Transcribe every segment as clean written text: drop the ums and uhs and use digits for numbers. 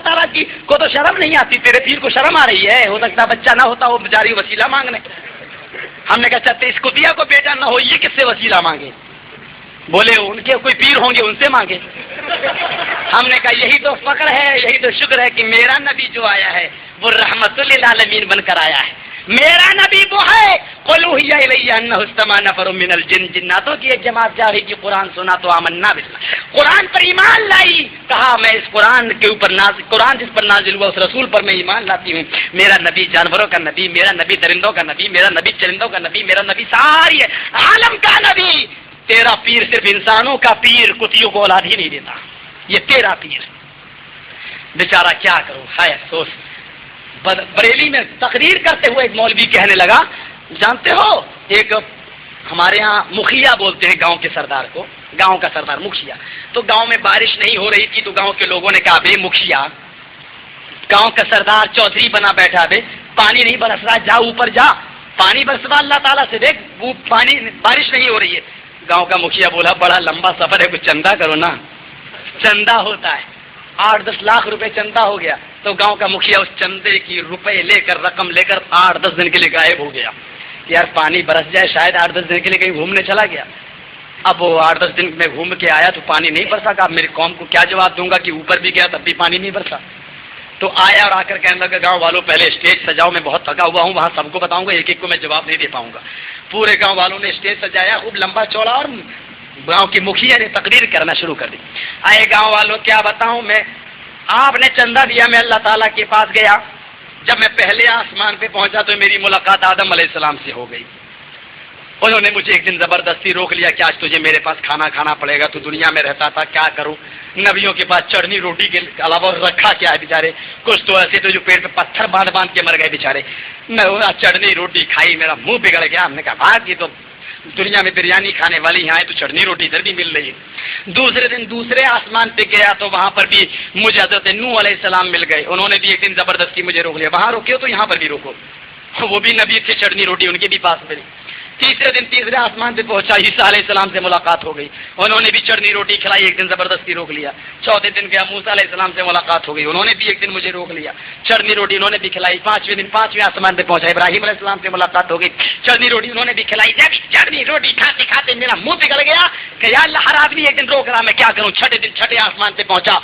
تعالیٰ کی کو تو شرم نہیں آتی، تیرے پیر کو شرم آ رہی ہے، ہو سکتا بچہ نہ ہوتا وہ بیچاری وسیلہ مانگنے. ہم نے کہا چلتے اس کتیا کو بیٹا نہ ہو، یہ کس سے وسیلہ مانگے؟ بولے ان کے کوئی پیر ہوں گے ان سے مانگے. ہم نے کہا یہی تو فخر ہے، یہی تو شکر ہے کہ میرا نبی جو آیا ہے وہ رحمت للعالمین بن کر آیا ہے. میرا نبی وہ ہے قل اوحی الی انہ استمع نفر من الجن، جناتوں کی ایک جماعت جا رہی کہ قرآن سنا تو آمنا باللہ، قرآن پر ایمان لائی. کہا میں اس قرآن کے اوپر نازل، قرآن جس پر نازل ہوا اس رسول پر میں ایمان لاتی ہوں. میرا نبی جانوروں کا نبی، میرا نبی درندوں کا نبی، میرا نبی چرندوں کا نبی، میرا نبی ساری عالم کا نبی. تیرا پیر صرف انسانوں کا پیر، کتیوں کو اولاد ہی نہیں دیتا، یہ تیرا پیر. بیچارہ کیا کروں، ہائے افسوس. بریلی میں تقریر کرتے ہوئے ایک مولوی کہنے لگا، جانتے ہو ایک ہمارے ہاں مکھیا بولتے ہیں گاؤں کے سردار کو، گاؤں کا سردار مکھیا. تو گاؤں میں بارش نہیں ہو رہی تھی تو گاؤں کے لوگوں نے کہا بے مکھیا، گاؤں کا سردار چودھری بنا بیٹھا، بے پانی نہیں برس رہا، جا اوپر جا پانی برسوا اللہ تعالیٰ سے، دیکھ وہ پانی بارش نہیں ہو رہی ہے. گاؤں کا مکھیا بولا بڑا لمبا سفر ہے، کچھ چندہ کرو نا. چندہ ہوتا ہے 8-10 لاکھ روپے چندہ ہو گیا. تو گاؤں کا مکھیا اس چندے کی روپے لے کر، رقم لے کر 8-10 دن کے لیے غائب ہو گیا. یار پانی برس جائے، شاید 8-10 دن کے لیے کہیں گھومنے چلا گیا. اب وہ 8-10 دن میں گھوم کے آیا تو پانی نہیں برسا. اب میری قوم کو کیا جواب دوں گا کہ اوپر بھی گیا تب بھی پانی نہیں برسا. تو آیا اور آ کر کہنے لگا گاؤں والوں پہلے اسٹیج سجاؤ، میں بہت تھکا ہوا ہوں، وہاں سب کو بتاؤں گا، ایک ایک کو میں جواب نہیں دے پاؤں گا. پورے گاؤں والوں نے اسٹیج سجایا خوب لمبا چوڑا، اور گاؤں کی مکھیا نے تقریر کرنا شروع کر دی. آئے گاؤں والوں کیا بتاؤں میں، آپ نے چندہ دیا، میں اللہ تعالیٰ کے پاس گیا. جب میں پہلے آسمان پہ پہنچا تو میری ملاقات آدم علیہ السلام سے ہو گئی. انہوں نے مجھے ایک دن زبردستی روک لیا کہ آج تجھے میرے پاس کھانا کھانا پڑے گا، تو دنیا میں رہتا تھا کیا کروں. نبیوں کے پاس چڑھنی روٹی کے علاوہ رکھا کیا ہے بیچارے، کچھ تو ایسے تو جو پیٹ پہ پتھر باندھ باندھ کے مر گئے بیچارے. میں چڑھنی روٹی کھائی، میرا منہ بگڑ گیا. ہم نے کہا بھاگ، یہ تو دنیا میں بریانی کھانے والی یہاں ہے تو چڑھنی روٹی ادھر بھی مل رہی ہے. دوسرے دن دوسرے آسمان پہ گیا تو وہاں پر بھی مجھے حضرت نوح علیہ السلام مل گئے. انہوں نے بھی ایک دن زبردستی مجھے روک لیا، وہاں روکے ہو تو یہاں پر بھی روکو. وہ بھی نبی تھے، چڑھنی روٹی ان کے بھی پاس ملی. تیسرے دن تیسرے آسمان پہ پہنچا، عیسیٰ علیہ السلام سے ملاقات ہو گئی، انہوں نے بھی چڑھنی روٹی کھلائی، ایک دن زبردستی روک لیا. چوتھے دن گیا، موسیٰ علیہ السلام سے ملاقات ہو گئی، انہوں نے بھی ایک دن مجھے روک لیا، چڑھنی روٹی انہوں نے بھی کھلائی. پانچویں دن پانچویں آسمان پہ پہنچا، ابراہیم علیہ السلام سے ملاقات ہو گئی، چڑھنی روٹی انہوں نے بھی کھلائی. جب چڑھنی روٹی کھاتے کھاتے میرا منہ بگڑ گیا کہ یا اللہ ہر آدمی ایک دن روک رہا، میں کیا کروں. چھٹے دن چھٹے آسمان پہ پہنچا،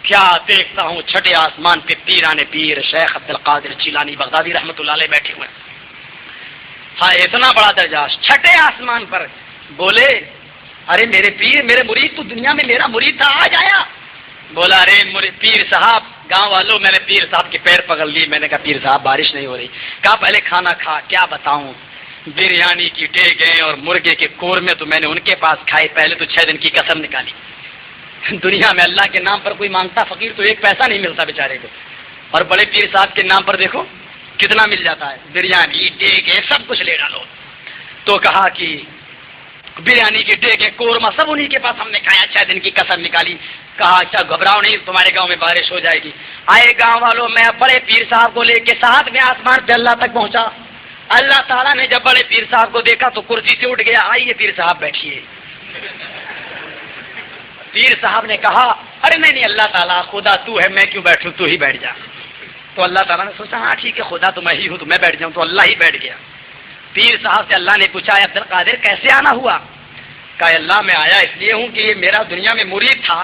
کیا دیکھتا ہوں چھٹے آسمان پہ پیران پیر شیخ عبد القادر جیلانی بغدادی رحمۃ اللہ علیہ بیٹھے ہوئے. ہاں اتنا بڑا درجہ چھٹے آسمان پر. بولے ارے میرے پیر، میرے مرید، تو دنیا میں میرا مرید تھا، آج آیا. بولا ارے پیر صاحب، گاؤں والوں میں نے پیر صاحب کے پیر پکڑ لی. میں نے کہا پیر صاحب بارش نہیں ہو رہی. کہا پہلے کھانا کھا. کیا بتاؤں، بریانی کی ڈیگیں اور مرغے کے قورمے تو میں نے ان کے پاس کھائے. پہلے تو 6 دن کی قسم نکالی. دنیا میں اللہ کے نام پر کوئی مانگتا فقیر تو 1 پیسہ نہیں ملتا بیچارے کو، اور بڑے پیر صاحب کے نام پر دیکھو کتنا مل جاتا ہے، بریانی ڈیگیں سب کچھ لے ڈالو. تو کہا کہ بریانی کی ڈیگیں قورمہ سب انہی کے پاس ہم نے کھایا، 6 دن کی قسم نکالی. کہا اچھا گھبراؤ نہیں، تمہارے گاؤں میں بارش ہو جائے گی. آئے گاؤں والوں، میں بڑے پیر صاحب کو لے کے 7ویں آسمان پہ اللہ تک پہنچا. اللہ تعالیٰ نے جب بڑے پیر صاحب کو دیکھا تو کرسی سے اٹھ گیا. آئیے پیر صاحب بیٹھیے. پیر صاحب نے کہا ارے نہیں اللہ تعالیٰ خدا تو ہے، میں کیوں بیٹھوں، تو ہی بیٹھ جا. تو اللہ تعالیٰ نے سوچا ہاں ٹھیک ہے خدا تو میں ہی ہوں تو میں بیٹھ جاؤں. تو اللہ ہی بیٹھ گیا. پیر صاحب سے اللہ نے پوچھا عبد القادر کیسے آنا ہوا. کہا اللہ میں آیا اس لیے ہوں کہ یہ میرا دنیا میں مرید تھا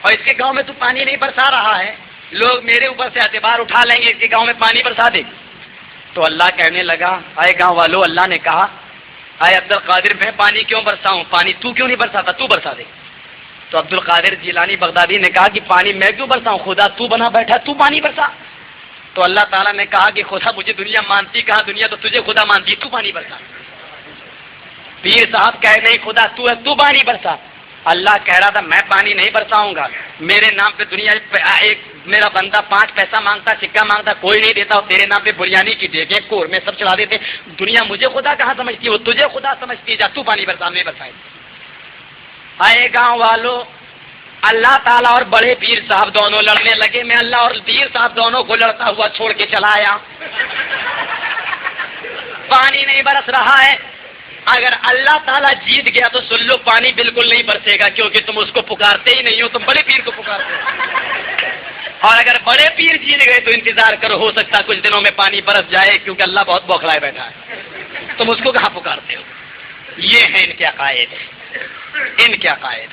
اور اس کے گاؤں میں تو پانی نہیں برسا رہا ہے، لوگ میرے اوپر سے اعتبار اٹھا لیں گے اس کے گاؤں میں پانی برسا دے. تو اللہ کہنے لگا آئے گاؤں والوں، اللہ نے کہا آئے عبد القادر میں پانی کیوں برساؤں، پانی تو کیوں نہیں برساتا، تو برسا دے. تو عبد القادر جیلانی بغدادی نے کہا کہ پانی میں کیوں برساؤں، خدا تو بنا بیٹھا، تو پانی برسا. تو اللہ تعالیٰ نے کہا کہ خدا مجھے دنیا مانتی کہاں، دنیا تو تجھے خدا مانتی، تو پانی برسا. پیر صاحب کہہ نہیں خدا تو ہے، تو پانی برسا. اللہ کہہ رہا تھا میں پانی نہیں برساؤں گا، میرے نام پہ دنیا ایک میرا بندہ 5 پیسہ مانگتا، سکہ مانگتا، کوئی نہیں دیتا، اور تیرے نام پہ بریانی کی ڈیگیں قورمے سب چڑھا دیتے. دنیا مجھے خدا کہاں سمجھتی ہے، وہ تجھے خدا سمجھتی ہے. جا تو پانی برسا، میں برسائے. آئے گاؤں والوں، اللہ تعالیٰ اور بڑے پیر صاحب دونوں لڑنے لگے. میں اللہ اور پیر صاحب دونوں کو لڑتا ہوا چھوڑ کے چلا آیا. پانی نہیں برس رہا ہے. اگر اللہ تعالیٰ جیت گیا تو سن لو پانی بالکل نہیں برسے گا، کیونکہ تم اس کو پکارتے ہی نہیں ہو، تم بڑے پیر کو پکارتے ہو. اور اگر بڑے پیر جیت گئے تو انتظار کرو، ہو سکتا ہے کچھ دنوں میں پانی برس جائے، کیونکہ اللہ بہت بوکھلائے بیٹھا ہے، تم اس کو کہاں پکارتے ہو؟ یہ ہیں ان کے عقائد، ان کے عقائد۔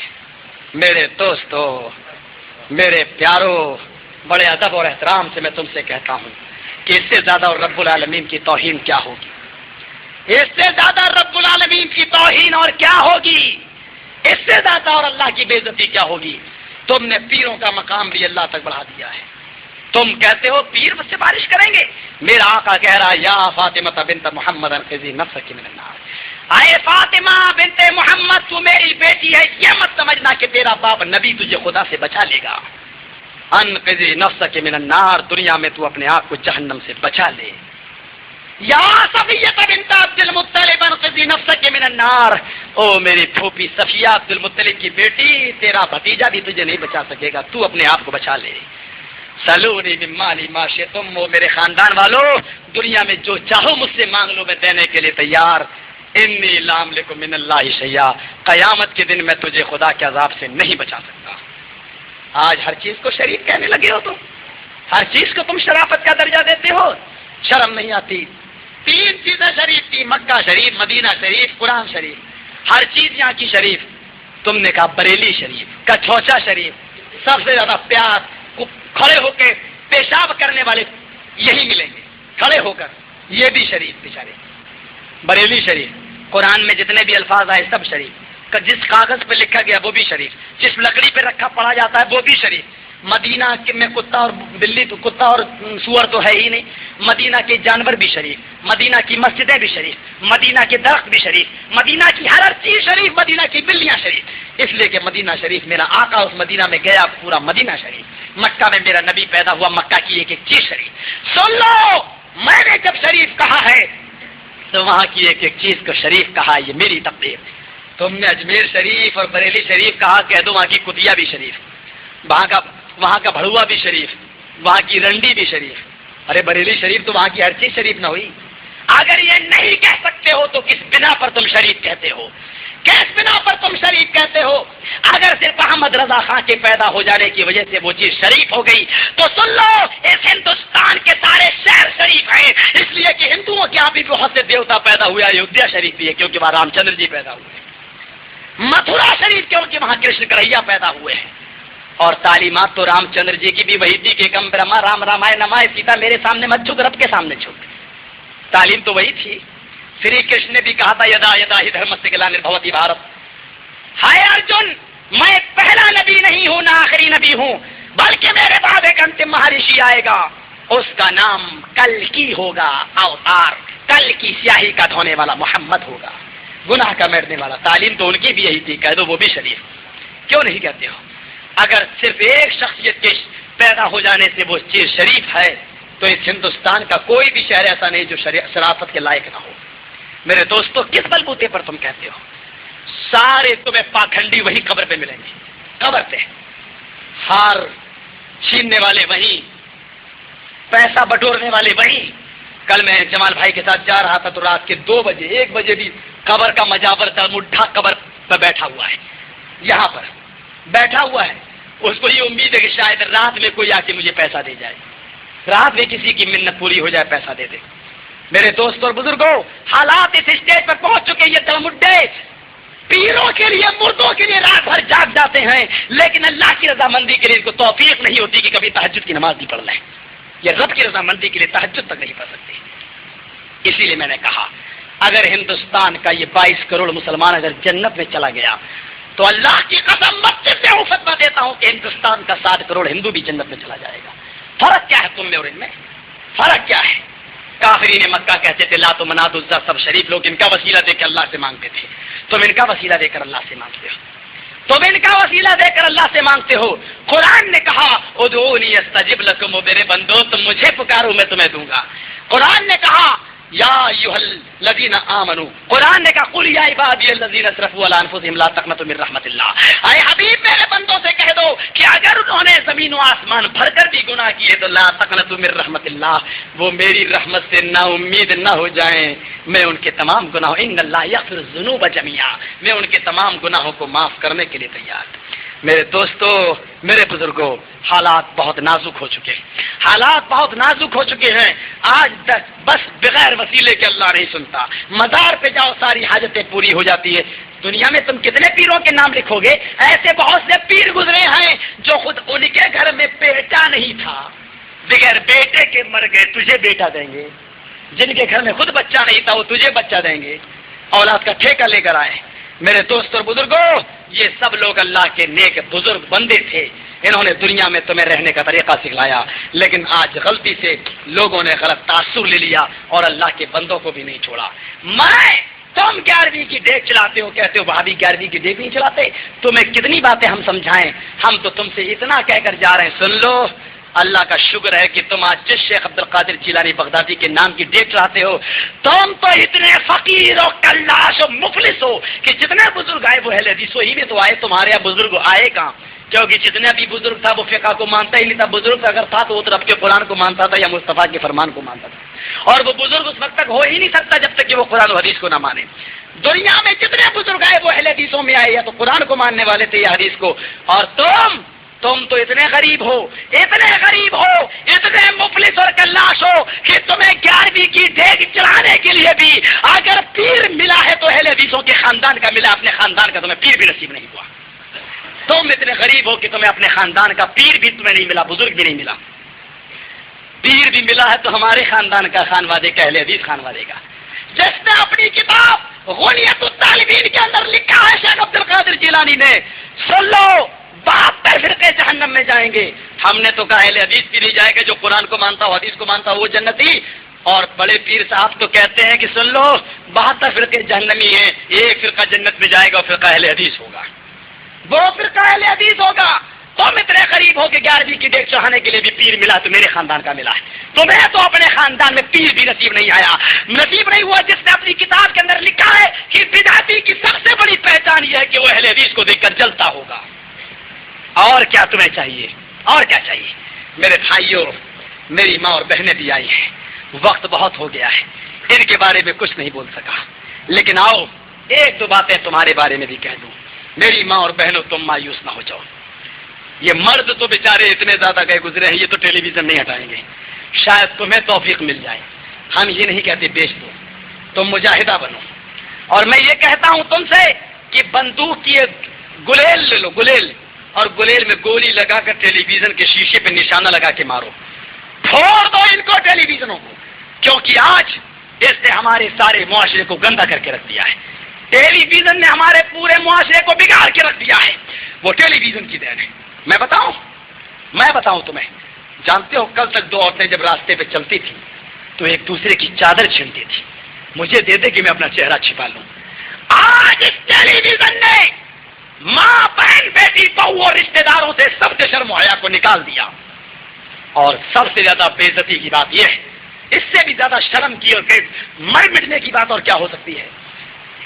میرے دوستو، میرے پیارو، بڑے ادب اور احترام سے میں تم سے کہتا ہوں کہ اس سے زیادہ اور رب العالمین کی توہین کیا ہوگی؟ اس سے زیادہ رب العالمین کی توہین اور کیا ہوگی؟ اس سے زیادہ اور اللہ کی بے عزتی کیا ہوگی؟ تم نے پیروں کا مقام بھی اللہ تک بڑھا دیا ہے۔ تم کہتے ہو پیر مجھ سے بارش کریں گے، میرا آقا کہہ رہا یا فاطمہ بنت محمد انقذی نفسک من النار، اے فاطمہ بنت محمد تو میری بیٹی ہے، یہ مت سمجھنا کہ تیرا باپ نبی تجھے خدا سے بچا لے گا۔ انقذی نفسک من النار، دنیا میں تو اپنے آپ کو جہنم سے بچا لے۔ یا صفیہ بنت عبد المطلب انقذی نفسک من النار، او میری پھوپھی صفیہ عبد المطلب کی بیٹی، تیرا بھتیجا بھی تجھے نہیں بچا سکے گا، تو اپنے آپ کو بچا لے۔ سلونی من مالی ما شئتم، وہ میرے خاندان والو، دنیا میں جو چاہو مجھ سے مانگ لو، میں دینے کے لیے تیار۔ انی لا املک من اللہ شیئا، قیامت کے دن میں تجھے خدا کے عذاب سے نہیں بچا سکتا۔ آج ہر چیز کو شریف کہنے لگے ہو، تم ہر چیز کو تم شرافت کا درجہ دیتے ہو، شرم نہیں آتی؟ تین چیزیں شریف تھی، مکہ شریف، مدینہ شریف، قرآن شریف، ہر چیز یہاں کی شریف۔ تم نے کہا بریلی شریف، کچھوچا شریف، سب سے زیادہ پیار، کھڑے ہو کے پیشاب کرنے والے یہی ملیں گے، کھڑے ہو کر، یہ بھی شریف بیچارے، بریلی شریف۔ قرآن میں جتنے بھی الفاظ آئے سب شریف، جس کاغذ پہ لکھا گیا وہ بھی شریف، جس لکڑی پہ رکھا پڑا جاتا ہے وہ بھی شریف۔ مدینہ میں کتا اور بلی، تو کتا اور سور تو ہے ہی نہیں، مدینہ کے جانور بھی شریف، مدینہ کی مسجدیں بھی شریف، مدینہ کے درخت بھی شریف، مدینہ کی ہر چیز شریف، مدینہ کی بلیاں شریف، اس لیے کہ مدینہ شریف میرا آقا اس مدینہ میں گیا، پورا مدینہ شریف۔ مکہ میں میرا نبی پیدا ہوا، مکہ کی ایک ایک چیز شریف۔ سن لو، میں نے جب شریف کہا ہے تو وہاں کی ایک ایک چیز کو شریف کہا، یہ میری تقدیر۔ تم نے اجمیر شریف اور بریلی شریف کہا، کہہ دو وہاں کی کتیا بھی شریف، وہاں کا بھڑوا بھی شریف، وہاں کی رنڈی بھی شریف۔ ارے بریلی شریف تو وہاں کی ہر چیز شریف نہ ہوئی؟ اگر یہ نہیں کہہ سکتے ہو تو کس بنا پر تم شریف کہتے ہو؟ کس بنا پر تم شریف کہتے ہو؟ اگر صرف احمد رضا خان کے پیدا ہو جانے کی وجہ سے وہ چیز شریف ہو گئی تو سن لو، اس ہندوستان کے سارے شہر شریف ہیں، اس لیے کہ ہندوؤں کے یہاں بھی بہت سے دیوتا پیدا ہوئے، ایودھیا شریف بھی ہے کیونکہ وہاں رام چندر جی پیدا ہوئے، متھرا شریف کیونکہ وہاں کرشن کنہیا پیدا ہوئے ہیں، اور تعلیمات تو رام چندر جی کی بھی وہی تھی کہ کم برما رام رامائے نمائے سیتا میرے سامنے مت جھک، رب کے سامنے جھک، تعلیم تو وہی تھی۔ شری کرشن نے بھی کہا تھا یدا یدا ہی دھرم سے گلانربھوتی بھارت، ہائے ارجن میں پہلا نبی نہیں ہوں نہ آخری نبی ہوں، بلکہ میرے بعد ایک انتم مہارشی آئے گا، اس کا نام کل کی ہوگا، اوتار کل کی سیاہی کا دھونے والا محمد ہوگا، گناہ کا میٹنے والا۔ تعلیم تو ان کی بھی یہی تھی، کہہ دو وہ بھی شریف، کیوں نہیں کہتے ہو؟ اگر صرف ایک شخصیت کے پیدا ہو جانے سے وہ چیز شریف ہے تو اس ہندوستان کا کوئی بھی شہر ایسا نہیں جو شرافت کے لائق نہ ہو۔ میرے دوستو، کس بلبوتے پر تم کہتے ہو؟ سارے تمہیں پاکھنڈی وہی قبر پہ ملیں گے، قبر پہ ہار چھیننے والے وہیں، پیسہ بٹورنے والے وہیں۔ کل میں جمال بھائی کے ساتھ جا رہا تھا تو رات کے 2 بجے 1 بجے بھی قبر کا مجاور تھا، مڈھا قبر پہ بیٹھا ہوا ہے، یہاں پر بیٹھا ہوا ہے، اس کو یہ امید ہے کہ شاید رات میں کوئی آ کے مجھے پیسہ دے جائے، رات میں کسی کی منت پوری ہو جائے، پیسہ دے دے۔ میرے دوست اور بزرگوں، حالات اس اسٹیج پر پہنچ چکے، یہ دلمڈے پیروں کے لیے، مردوں کے لیے رات بھر جاگ جاتے ہیں، لیکن اللہ کی رضامندی کے لیے ان کو توفیق نہیں ہوتی کہ کبھی تہجد کی نماز بھی پڑھ لیں، یہ رب کی رضامندی کے لیے تہجد تک نہیں پڑھ سکتے۔ اسی لیے میں نے کہا اگر ہندوستان کا یہ 22 کروڑ مسلمان اگر جنت میں چلا گیا تو اللہ کی قسم مسجد سے فتویٰ دیتا ہوں کہ ہندوستان کا 7 کروڑ ہندو بھی جنت میں چلا جائے گا۔ فرق کیا ہے تم میں اور ان میں؟ فرق کیا ہے؟ کافرین مکہ کہتے تھے لات و منات عزا سب شریف لوگ، ان کا وسیلہ دے کر اللہ سے مانگتے تھے، تم ان کا وسیلہ دے کر اللہ سے مانگتے ہو، تم ان کا وسیلہ دے کر اللہ سے مانگتے ہو۔ قرآن نے کہا ادعونی استجب لکم، میرے بندو تم مجھے پکارو میں تمہیں دوں گا۔ قرآن نے کہا یا ایھا الذین آمنو، قرآن نے کہا قل یا عبادی الذین اسرفوا علی انفسہم لا تقنطوا من رحمت اللہ، اے حبیب میرے بندوں سے کہہ دو کہ اگر انہوں نے زمین و آسمان بھر کر بھی گناہ کیے تو لا تقنطوا من رحمت اللہ، وہ میری رحمت سے نا امید نہ ہو جائیں، میں ان کے تمام گناہوں، ان اللہ یغفر الذنوب جميعا، میں ان کے تمام گناہوں کو معاف کرنے کے لیے تیار۔ میرے دوستو، میرے بزرگوں، حالات بہت نازک ہو چکے ہیں، حالات بہت نازک ہو چکے ہیں۔ آج بس بغیر وسیلے کے اللہ نہیں سنتا، مزار پہ جاؤ ساری حاجتیں پوری ہو جاتی ہے۔ دنیا میں تم کتنے پیروں کے نام لکھو گے؟ ایسے بہت سے پیر گزرے ہیں جو خود ان کے گھر میں بیٹا نہیں تھا، بغیر بیٹے کے مر گئے، تجھے بیٹا دیں گے۔ جن کے گھر میں خود بچہ نہیں تھا وہ تجھے بچہ دیں گے، اولاد کا ٹھیکہ لے کر آئے۔ میرے دوست اور بزرگوں، یہ سب لوگ اللہ کے نیک بزرگ بندے تھے، انہوں نے دنیا میں تمہیں رہنے کا طریقہ سکھلایا، لیکن آج غلطی سے لوگوں نے غلط تاثر لے لیا اور اللہ کے بندوں کو بھی نہیں چھوڑا۔ تم 11ویں کی ڈیگ چلاتے ہو، کہتے ہو بھابھی 11ویں کی ڈیگ نہیں چلاتے، تمہیں کتنی باتیں ہم سمجھائیں، ہم تو تم سے اتنا کہہ کر جا رہے ہیں، سن لو، اللہ کا شکر ہے کہ تم آج جس شیخ عبد القادر جیلانی بغدادی کے نام کی ڈیٹ چلاتے ہو، تم تو اتنے فقیر و کلاش و مفلس ہو کہ جتنے بزرگ آئے وہ اہل حدیث ہی میں تو آئے، تمہارے یہاں بزرگ آئے کہاں؟ کیونکہ جتنا بھی بزرگ تھا وہ فقہ کو مانتا ہی نہیں تھا، بزرگ اگر تھا تو وہ رب کے قرآن کو مانتا تھا یا مصطفیٰ کے فرمان کو مانتا تھا، اور وہ بزرگ اس وقت تک ہو ہی نہیں سکتا جب تک کہ وہ قرآن و حدیث کو نہ مانے۔ دنیا میں جتنے بزرگ آئے وہ اہل حدیثوں میں آئے، یا تو قرآن کو ماننے والے تھے یا حدیث کو، اور تم تو اتنے غریب ہو، اتنے مفلس اور کلاش ہو کہ تمہیں 11ویں کی ڈیگ چلانے کے لیے بھی اگر پیر ملا ہے تو اہل حدیثوں کے خاندان کا ملا، اپنے خاندان کا تمہیں پیر بھی نصیب نہیں ہوا۔ تم اتنے غریب ہو کہ تمہیں اپنے خاندان کا پیر بھی تمہیں نہیں ملا، بزرگ بھی نہیں ملا۔ پیر بھی ملا ہے تو ہمارے خاندان کا خانوادے کا، اہل حدیث خانوادے کا، جس نے اپنی کتاب غنیت الطالبین کے اندر لکھا ہے شیخ عبد القادر جیلانی نے، سن لو 72 فرقے جہنم میں جائیں گے۔ ہم نے تو کہا اہل حدیث بھی نہیں جائے گا، جو قرآن کو مانتا ہو حدیث کو مانتا ہو وہ جنتی، اور بڑے پیر صاحب تو کہتے ہیں کہ سن لو 72 فرقے جہنمی ہیں، ایک فرقہ جنت میں جائے گا اور فرقہ اہل حدیث ہوگا، وہ فرقہ اہل حدیث ہوگا۔ تم اتنے غریب ہو کہ 11ویں کی ڈیگ چڑھانے کے لیے بھی پیر ملا تو میرے خاندان کا ملا ہے، تمہیں تو اپنے خاندان میں پیر بھی نصیب نہیں آیا، نصیب نہیں ہوا جس نے اپنی کتاب کے اندر لکھا ہے کہ بدعتی کی سب سے بڑی پہچان یہ ہے کہ وہ اہل حدیث کو دیکھ کر جلتا ہوگا۔ اور کیا تمہیں چاہیے؟ اور کیا چاہیے؟ میرے بھائیوں، میری ماں اور بہنیں بھی آئی ہیں، وقت بہت ہو گیا ہے، ان کے بارے میں کچھ نہیں بول سکا، لیکن آؤ ایک دو باتیں تمہارے بارے میں بھی کہہ دوں۔ میری ماں اور بہنوں، تم مایوس نہ ہو جاؤ، یہ مرد تو بیچارے اتنے زیادہ گئے گزرے ہیں، یہ تو ٹیلی ویژن نہیں ہٹائیں گے، شاید تمہیں توفیق مل جائے، ہم یہ نہیں کہتے بیچ دو، تم مجاہدہ بنو، اور میں یہ کہتا ہوں تم سے کہ بندوق کی گلیل لے لو، گلیل، اور گلیل میں گولی لگا کر ٹیلی ویژن کے شیشے پہ نشانہ لگا کے مارو، پھوڑ دو ان کو ٹیلی ویژنوں کو، کیونکہ آج اس نے ہمارے سارے معاشرے کو گندا کر کے رکھ دیا ہے، ٹیلی ویژن نے ہمارے پورے معاشرے کو بگاڑ کے رکھ دیا ہے، وہ ٹیلی ویژن کی دین ہے۔ میں بتاؤں تمہیں، جانتے ہو کل تک دو عورتیں جب راستے پہ چلتی تھی تو ایک دوسرے کی چادر چھینتی تھی، مجھے دے دے کہ میں اپنا چہرہ چھپا لوں۔ آج اس ٹیلی ویژن نے ماں، بہن، بیٹی، بہو اور رشتے داروں سے سب سے شرم و حیا کو نکال دیا، اور سب سے زیادہ بے عزتی کی بات یہ ہے، اس سے بھی زیادہ شرم کی اور مر مٹنے کی بات اور کیا ہو سکتی ہے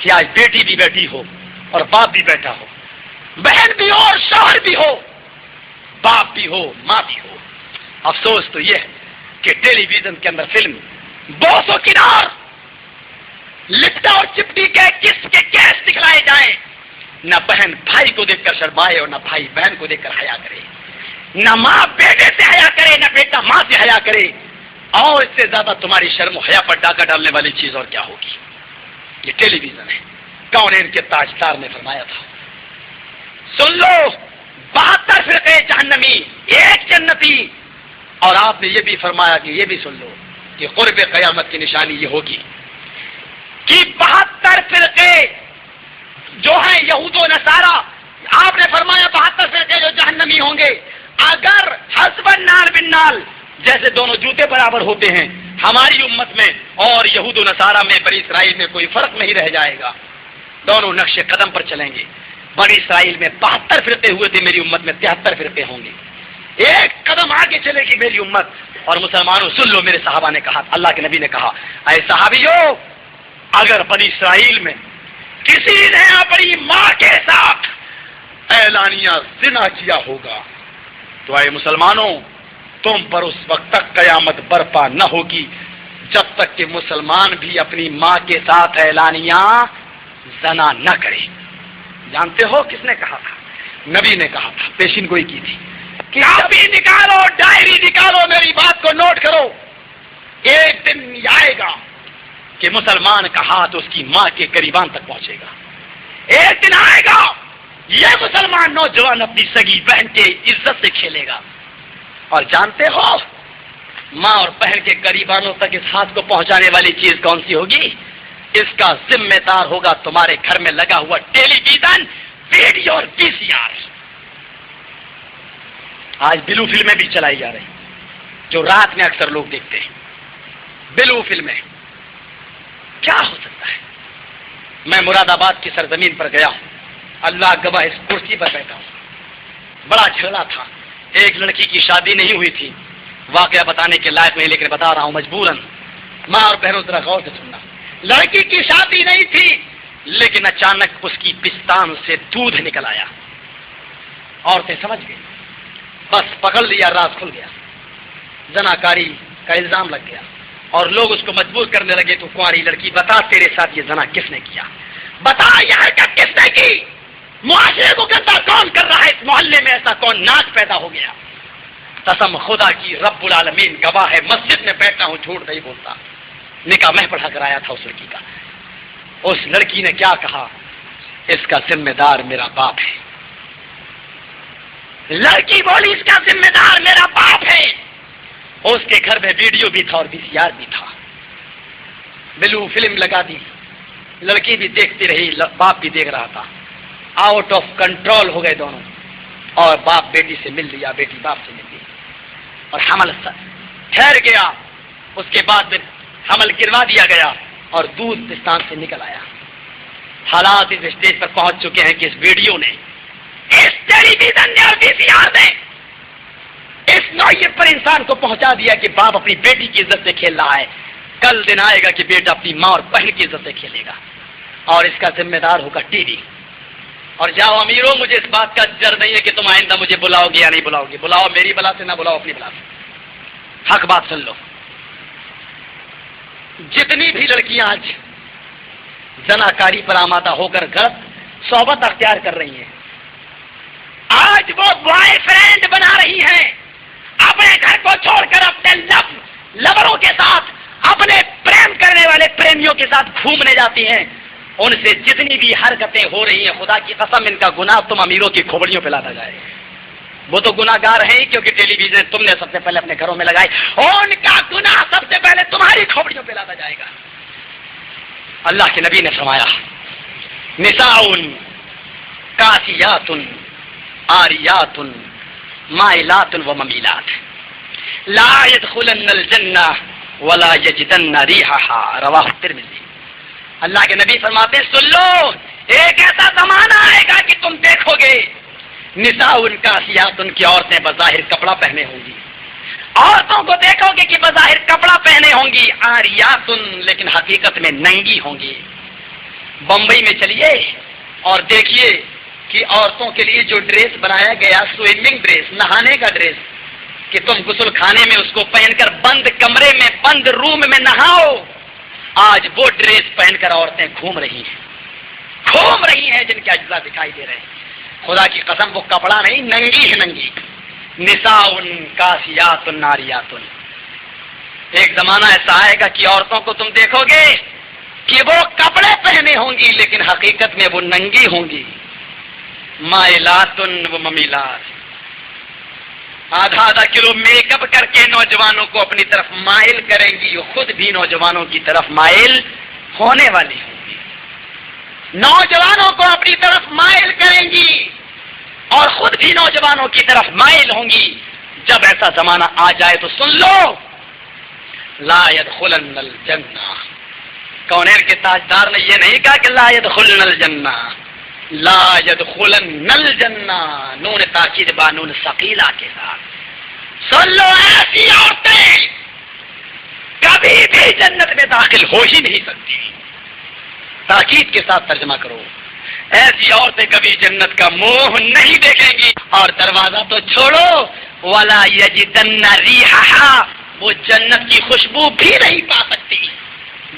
کہ آج بیٹی بھی بیٹھی ہو اور باپ بھی بیٹھا ہو، بہن بھی ہو اور شوہر بھی ہو، باپ بھی ہو ماں بھی ہو۔ افسوس تو یہ ہے کہ ٹیلی ویژن کے اندر فلم بوس و کنار، لپٹا اور چپٹی کے کس کے کیس دکھلائے جائیں، نہ بہن بھائی کو دیکھ کر شرمائے اور نہ بھائی بہن کو دیکھ کر حیا کرے، نہ ماں بیٹے سے حیا کرے نہ بیٹا ماں سے حیا کرے، اور اس سے زیادہ تمہاری شرم و حیا پر ڈاکہ ڈالنے والی چیز اور کیا ہوگی؟ یہ ٹیلی ویژن ہے، کونین کے تاجدار نے فرمایا تھا، سن لو 72 فرقے جہنمی، ایک جنتی، اور آپ نے یہ بھی فرمایا کہ یہ بھی سن لو کہ قرب قیامت کی نشانی یہ ہوگی کہ 72 فرقے جو ہیں یہود و نصارہ، آپ نے فرمایا 72 فرقے جو جہنمی ہوں گے، اگر حسب النال بالنال، جیسے دونوں جوتے برابر ہوتے ہیں ہماری امت میں اور یہود و نصارہ میں، بنی اسرائیل میں کوئی فرق نہیں رہ جائے گا، دونوں نقش قدم پر چلیں گے۔ بنی اسرائیل میں 72 فرقے ہوئے تھے، میری امت میں 73 فرقے ہوں گے، ایک قدم آگے چلے گی میری امت۔ اور مسلمانوں سن لو، میرے صحابہ نے کہا، اللہ کے نبی نے کہا، اے صحابیوں، اگر بنی اسرائیل میں کسی نے اپنی ماں کے ساتھ اعلانیہ زنا کیا ہوگا تو اے مسلمانوں، تم پر اس وقت تک قیامت برپا نہ ہوگی جب تک کہ مسلمان بھی اپنی ماں کے ساتھ اعلانیہ زنا نہ کرے۔ جانتے ہو کس نے کہا تھا؟ نبی نے کہا تھا، پیشین گوئی کی تھی کہ کاپی نکالو، ڈائری نکالو، میری بات کو نوٹ کرو، ایک دن آئے گا کہ مسلمان کا ہاتھ اس کی ماں کے قریبان تک پہنچے گا، ایک دن آئے گا یہ مسلمان نوجوان اپنی سگی بہن کے عزت سے کھیلے گا، اور جانتے ہو ماں اور بہن کے قریبانوں تک اس ہاتھ کو پہنچانے والی چیز کون سی ہوگی؟ اس کا ذمہ دار ہوگا تمہارے گھر میں لگا ہوا ٹیلی ویژن، ویڈیو اور پی سی آر۔ آج بلو فلمیں بھی چلائی جا رہی جو رات میں اکثر لوگ دیکھتے ہیں، بلو فلمیں۔ کیا ہو سکتا ہے؟ میں مراد آباد کی سرزمین پر گیا ہوں، اللہ گواہ اس کرسی پر بیٹھا ہوں، بڑا جھگڑا تھا، ایک لڑکی کی شادی نہیں ہوئی تھی، واقعہ بتانے کے لائق نہیں لیکن بتا رہا ہوں مجبوراً، ماں اور بہنوں ذرا غور سے سننا۔ لڑکی کی شادی نہیں تھی لیکن اچانک اس کی پستان سے دودھ نکل آیا، عورتیں سمجھ گئی، بس پکڑ لیا، راز کھل گیا، زناکاری کا الزام لگ گیا اور لوگ اس کو مجبور کرنے لگے تو کنواری لڑکی بتا تیرے ساتھ یہ زنا کس نے کیا، بتا یہ حرکت کس نے کی، معاشرے کو گندا کون کر رہا ہے، اس محلے میں ایسا کون ناچ پیدا ہو گیا۔ قسم خدا کی رب العالمین گواہ ہے، مسجد میں بیٹھا ہوں، جھوٹ نہیں بولتا، نکاح میں پڑھا کر آیا تھا اس لڑکی کا۔ اس لڑکی نے کیا کہا؟ اس کا ذمہ دار میرا باپ ہے۔ لڑکی بولی اس کا ذمہ دار میرا باپ ہے۔ اس کے گھر میں ویڈیو بھی تھا اور وی سی آر بھی تھا، بلو فلم لگا دی، لڑکی بھی دیکھتی رہی، باپ بھی دیکھ رہا تھا، آؤٹ آف کنٹرول ہو گئے دونوں، اور باپ بیٹی سے مل لیا، بیٹی باپ سے مل لی، اور حمل ٹھہر گیا۔ اس کے بعد میں حمل گروا دیا گیا اور دودھ پستان سے نکل آیا۔ حالات اس اسٹیج پر پہنچ چکے ہیں کہ اس ویڈیو نے، اس ٹیلی ویژن نے اور وی سی آر نے اس نوعیت پر انسان کو پہنچا دیا کہ باپ اپنی بیٹی کی عزت سے کھیل رہا ہے، کل دن آئے گا کہ بیٹا اپنی ماں اور بہن کی عزت سے کھیلے گا، اور اس کا ذمہ دار ہوگا ٹی وی۔ اور جاؤ امیروں، مجھے اس بات کا ڈر نہیں ہے کہ تم آئندہ مجھے بلاؤ گے یا نہیں بلاؤ گے، بلاؤ میری بلا سے، نہ بلاؤ اپنی بلا سے، حق بات سن لو۔ جتنی بھی لڑکیاں آج زناکاری پر آمادہ ہو کر غلط صحبت اختیار کر رہی ہیں، آج وہ بوائے فرینڈ بنا رہی ہیں، اپنے گھر کو چھوڑ کر اپنے لوروں کے ساتھ، اپنے پریم کرنے والے پریمیوں کے ساتھ گھومنے جاتی ہیں، ان سے جتنی بھی حرکتیں ہو رہی ہیں، خدا کی قسم ان کا گناہ تم امیروں کی کھوپڑیوں پہ لاتا جائے۔ وہ تو گناہ گار ہیں کیونکہ ٹیلی ویژن تم نے سب سے پہلے اپنے گھروں میں لگائی، اور ان کا گناہ سب سے پہلے تمہاری کھوپڑیوں پہ لاتا جائے گا۔ اللہ کے نبی نے فرمایا، نساء کاسیات عاریات مائلات وممیلات لا يدخلن الجنہ ولا یجدن ریحہا، رواہ الترمذی۔ اللہ کے نبی فرماتے ہیں سن لو، ایک ایسا زمانہ آئے گا کہ تم دیکھو گے نساء کاسیات، ان کی عورتیں بظاہر کپڑا پہنے ہوں گی، عورتوں کو دیکھو گے کہ بظاہر کپڑا پہنے ہوں گی، عاریات لیکن حقیقت میں ننگی ہوں گی۔ بمبئی میں چلیے اور دیکھیے کہ عورتوں کے لیے جو ڈریس بنایا گیا، سوئمنگ ڈریس، نہانے کا ڈریس، کہ تم غسل خانے میں اس کو پہن کر بند کمرے میں، بند روم میں نہاؤ، آج وہ ڈریس پہن کر عورتیں گھوم رہی ہیں جن کے اجزاء دکھائی دے رہے ہیں۔ خدا کی قسم وہ کپڑا نہیں، ننگی ہے، ننگی۔ نساء کاسیات عاریات، ایک زمانہ ایسا آئے گا کہ عورتوں کو تم دیکھو گے کہ وہ کپڑے پہنے ہوں گی لیکن حقیقت میں وہ ننگی ہوں گی۔ مائلات و ممیلات، آدھا کلو میک اپ کر کے نوجوانوں کو اپنی طرف مائل کریں گی، خود بھی نوجوانوں کی طرف مائل ہونے والی ہوں گی، نوجوانوں کو اپنی طرف مائل کریں گی اور خود بھی نوجوانوں کی طرف مائل ہوں گی۔ جب ایسا زمانہ آ جائے تو سن لو، لا يدخلن الجنہ، کونین کے تاجدار نے یہ نہیں کہا کہ لا يدخلن الجنہ، لا يدخلن الجنہ، نون تاکید با نون ثقیلہ کے ساتھ۔ سن لو، ایسی عورتیں کبھی بھی جنت میں داخل ہو ہی نہیں سکتی، تاکید کے ساتھ ترجمہ کرو، ایسی عورتیں کبھی جنت کا منہ نہیں دیکھیں گی، اور دروازہ تو چھوڑو، ولا یجدن ریحہا، وہ جنت کی خوشبو بھی نہیں پا سکتی،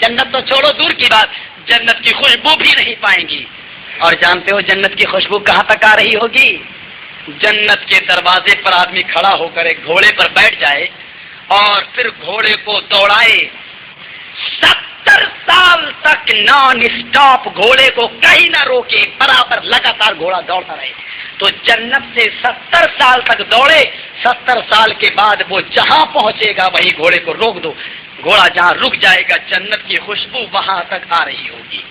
جنت تو چھوڑو دور کی بات، جنت کی خوشبو بھی نہیں پائیں گی۔ اور جانتے ہو جنت کی خوشبو کہاں تک آ رہی ہوگی؟ جنت کے دروازے پر آدمی کھڑا ہو کر ایک گھوڑے پر بیٹھ جائے اور پھر گھوڑے کو دوڑائے، 70 سال تک نان اسٹاپ گھوڑے کو کہیں نہ روکے، برابر لگاتار گھوڑا دوڑتا رہے، تو جنت سے 70 سال تک دوڑے، 70 سال کے بعد وہ جہاں پہنچے گا وہی گھوڑے کو روک دو، گھوڑا جہاں رک جائے گا جنت کی خوشبو وہاں تک آ رہی ہوگی،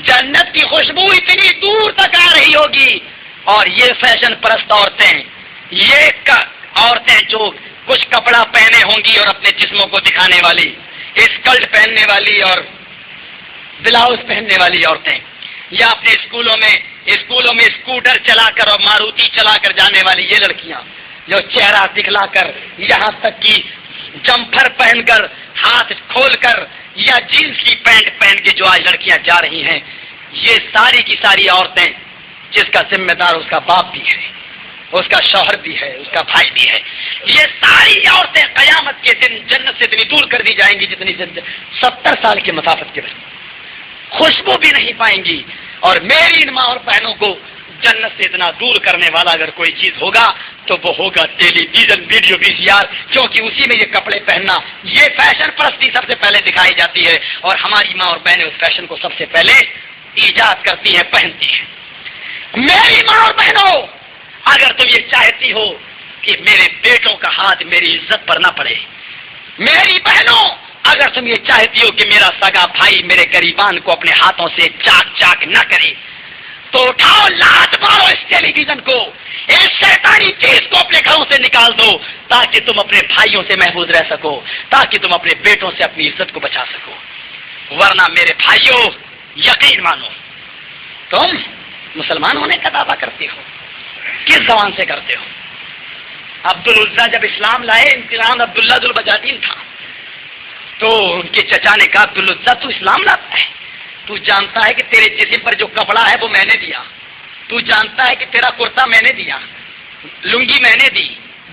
جنت کی خوشبو اتنی دور تک آ رہی ہوگی۔ اور یہ فیشن پرست عورتیں، یہ عورتیں جو کچھ کپڑا پہنے ہوں گی اور اپنے جسموں کو دکھانے والی، اسکرٹ پہننے والی اور بلاؤز پہننے والی عورتیں، یا اپنے اسکولوں میں اسکوٹر چلا کر اور ماروتی چلا کر جانے والی یہ لڑکیاں جو چہرہ دکھلا کر، یہاں تک کہ جمپر پہن کر، ہاتھ کھول کر یا جینس کی پینٹ پہن کے جو آج لڑکیاں جا رہی ہیں، یہ ساری کی ساری عورتیں جس کا ذمہ دار اس کا باپ بھی ہے، اس کا شوہر بھی ہے، اس کا بھائی بھی ہے، یہ ساری عورتیں قیامت کے دن جنت سے اتنی دور کر دی جائیں گی جتنی 70 سال کی مسافت کے وجہ خوشبو بھی نہیں پائیں گی۔ اور میری ان ماں اور بہنوں کو جنت سے اتنا دور کرنے والا اگر کوئی چیز ہوگا تو وہ ہوگا ٹیلی ویژن، ویڈیو VCR، کیونکہ اسی میں یہ کپڑے پہننا، یہ فیشن پرستی سب سے پہلے دکھائی جاتی ہے، اور ہماری ماں اور بہنیں اس فیشن کو سب سے پہلے ایجاد کرتی ہیں، پہنتی ہیں۔ میری ماں اور بہنوں، اگر تم یہ چاہتی ہو کہ میرے بیٹوں کا ہاتھ میری عزت پر نہ پڑے، میری بہنوں اگر تم یہ چاہتی ہو کہ میرا سگا بھائی میرے گریبان کو اپنے ہاتھوں سے چاک چاک نہ کرے، تو اٹھاؤ، لات مارو اس ٹیلی ویژن کو، اس شیطانی چیز کو اپنے گھروں سے نکال دو، تاکہ تم اپنے بھائیوں سے محفوظ رہ سکو، تاکہ تم اپنے بیٹوں سے اپنی عزت کو بچا سکو۔ ورنہ میرے بھائیوں، یقین مانو، تم مسلمان ہونے کا دعویٰ کرتے ہو، کس زبان سے کرتے ہو؟ عبدالعزیٰ جب اسلام لائے، انتظام عبداللہ ذو البجادین تھا، تو ان کے چچا نے کہا عبدالعزیٰ تو اسلام لاتا ہے، تو جانتا ہے کہ تیرے جسم پر جو کپڑا ہے وہ میں نے دیا، تو جانتا ہے کہ تیرا کرتا میں نے دیا، لنگی میں نے دی،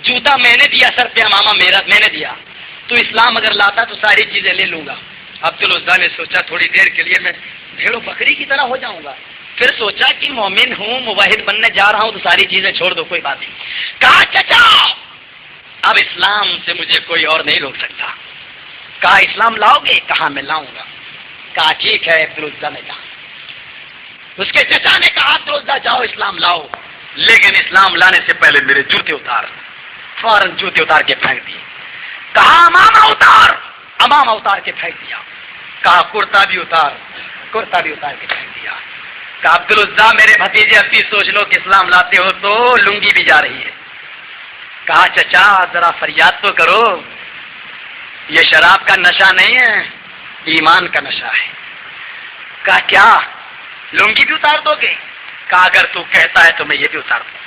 جوتا میں نے دیا، سر پہ امامہ میں نے دیا، تو اسلام اگر لاتا تو ساری چیزیں لے لوں گا۔ عبدالعزیٰ نے سوچا تھوڑی دیر کے لیے میں بھیڑ و بکری کی طرح ہو جاؤں گا، پھر سوچا کہ مومن ہوں، موحد بننے جا رہا ہوں، تو ساری چیزیں چھوڑ دو، کوئی بات نہیں۔ کہا چچا اب اسلام سے مجھے کوئی اور نہیں روک سکتا۔ کہا اسلام لاؤ گے؟ کہا میں لاؤں گا۔ کہا ٹھیک ہے، عبدالعزیٰ نے کہا۔ اس کے چچا نے کہا عبدالعزیٰ جاؤ اسلام لاؤ، لیکن اسلام لانے سے پہلے میرے جوتے اتار۔ فوراً جوتے اتار کے پھینک دیے۔ کہا امامہ اتار، امامہ اتار کے پھینک دیا۔ کہا کرتا بھی اتار، کرتا بھی اتار کے پھینک دیا۔ کہا عبدالعزیٰ میرے بھتیجے اب بھی سوچ لو کہ اسلام لاتے ہو تو لنگی بھی جا رہی ہے۔ کہا چچا ذرا فریاد تو کرو، یہ شراب کا نشہ نہیں ہے، ایمان کا نشہ ہے۔ کہا کیا لنگی بھی اتار دو گے؟ کہا اگر تو کہتا ہے تو میں یہ بھی اتار دوں۔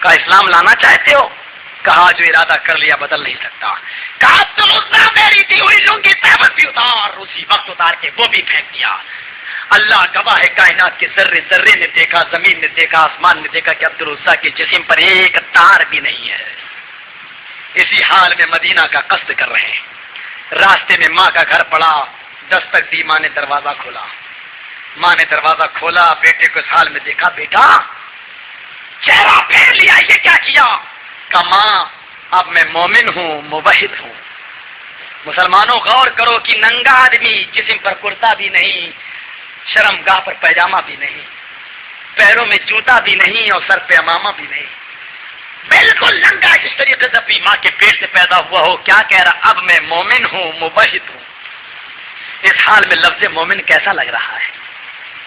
کہا اسلام لانا چاہتے ہو؟ کہا جو ارادہ کر لیا بدل نہیں سکتا۔ کہا عبدالعزیٰ میری دی ہوئی لنگی تہمت بھی اتار، اسی وقت اتار کے وہ بھی پھینک دیا۔ اللہ گواہ ہے، کائنات کے ذرے ذرے نے دیکھا، زمین نے دیکھا، آسمان نے دیکھا کہ عبدالعزیٰ کے جسم پر ایک تار بھی نہیں ہے۔ اسی حال میں مدینہ کا قصد کر رہے ہیں، راستے میں ماں کا گھر پڑا، دستک دی، ماں نے دروازہ کھولا۔ ماں نے دروازہ کھولا، بیٹے کو اس حال میں دیکھا۔ بیٹا چہرہ پھیر لیا، یہ کیا کیا؟ کہا ماں اب میں مومن ہوں، موحد ہوں۔ مسلمانوں غور کرو کہ ننگا آدمی، جسم پر کرتا بھی نہیں، شرم گاہ پر پیجامہ بھی نہیں، پیروں میں جوتا بھی نہیں اور سر پہ امامہ بھی نہیں، بالکل ننگا، جس طریقے سے اپنی ماں کے پیٹ سے پیدا ہوا ہو۔ کیا کہہ رہا؟ اب میں مومن ہوں، موحد ہوں۔ اس حال میں لفظ مومن کیسا لگ رہا ہے؟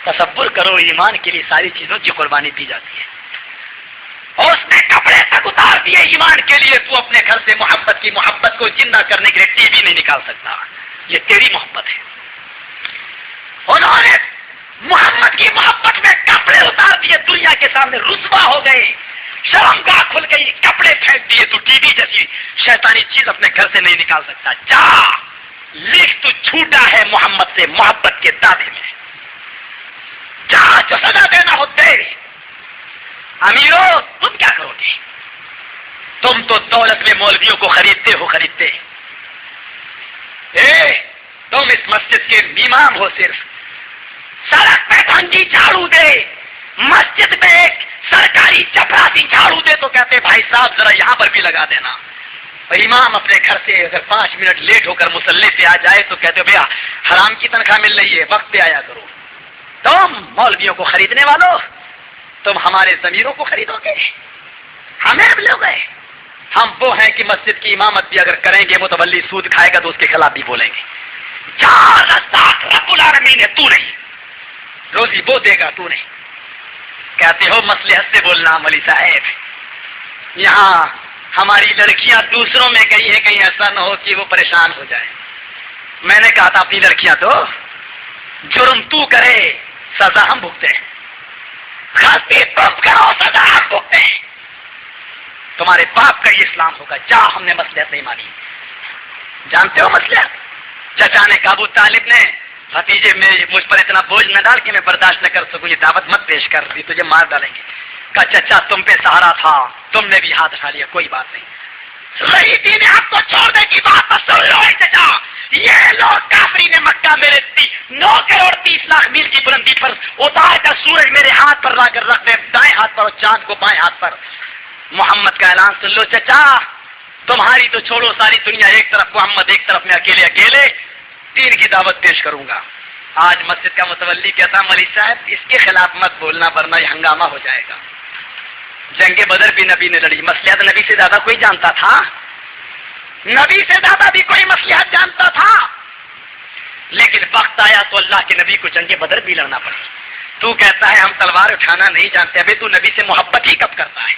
تصور کرو، ایمان کے لیے ساری چیزوں کی قربانی دی جاتی ہے، اور اس نے کپڑے تک اتار دیے ایمان کے لیے۔ تو اپنے گھر سے محبت کی محبت کو زندہ کرنے کے لیے ٹی وی نہیں نکال سکتا، یہ تیری محبت ہے۔ انہوں نے محمد کی محبت میں کپڑے اتار دیے، دنیا کے سامنے رسوا ہو گئے، شرم گاہ کھل گئی، کپڑے پھینک دیے۔ تو ٹی وی جیسی شیطانی چیز اپنے گھر سے نہیں نکال سکتا۔ جا لکھ، تو چھوٹا ہے محمد سے محبت کے دعوے میں، جا جو سزا دینا ہو دے۔ امیرو تم کیا کرو گے؟ تم تو دولت میں مولویوں کو خریدتے ہو، خریدتے۔ تم اس مسجد کے امام ہو صرف، سڑک پہ ڈھنگی جھاڑو دے، مسجد میں ایک سرکاری چپراسی جھاڑو دے تو کہتے بھائی صاحب ذرا یہاں پر بھی لگا دینا. اور امام اپنے گھر سے اگر 5 منٹ لیٹ ہو کر مصلی پہ آ جائے تو کہتے بھیا حرام کی تنخواہ مل رہی ہے، وقت پہ آیا کرو. تم مولویوں کو خریدنے والوں، تم ہمارے ضمیروں کو خریدو گے، ہمیں لو گے. ہم وہ ہیں کہ مسجد کی امامت بھی اگر کریں گے متولی سود کھائے گا تو اس کے خلاف بھی بولیں گے. چار رزاق رب العالمین ہے، تو نہیں، روزی وہ دے گا تو نہیں. کہتے ہو مصلحت سے بولنا مولوی صاحب. یہاں ہماری لڑکیاں دوسروں میں گئی ہیں، کہیں ایسا نہ ہو کہ وہ پریشان ہو جائے. میں نے کہا تھا اپنی لڑکیاں تو جرم تو کرے سزا ہم بھگتے ہیں، غلطی تم کرو سزا ہم بھگتے ہیں. تمہارے باپ کا یہ اسلام ہوگا. جا ہم نے مصلحت نہیں مانی. جانتے ہو مصلحت؟ چچا نے ابو طالب نے بھتیجے میں مجھ پر اتنا بوجھ نہ ڈال کہ میں برداشت نہ کر سکوں، یہ دعوت مت پیش کر دی، تجھے مار ڈالیں گے. کہا چچا تم پہ سہارا تھا، تم نے بھی ہاتھ اٹھا لیا، کوئی بات نہیں. صحیح دین آپ کو چھوڑنے کی بات تو سن لو چچا. یہ لوگ کافری نے مکہ میرے 9 کروڑ 30 لاکھ میل کی بلندی پر اتار کر سورج میرے ہاتھ پر لا کر رکھ دے، دائیں ہاتھ پر اور چاند کو بائیں ہاتھ پر. محمد کا اعلان سن لو چچا. تمہاری تو چھوڑو ساری دنیا ایک طرف، محمد ایک طرف، میں اکیلے دین کی دعوت پیش کروں گا. آج مسجد کا متولی کہتا مولوی صاحب اس کے خلاف مت بولنا ورنہ یہ ہنگامہ ہو جائے گا. جنگ بدر بھی نبی نے لڑی. مصلحت نبی سے زیادہ کوئی جانتا تھا؟ نبی سے زیادہ بھی کوئی مصلحت جانتا تھا؟ لیکن وقت آیا تو اللہ کے نبی کو جنگ بدر بھی لڑنا پڑی. تو کہتا ہے ہم تلوار اٹھانا نہیں جانتے. ابھی تو نبی سے محبت ہی کب کرتا ہے؟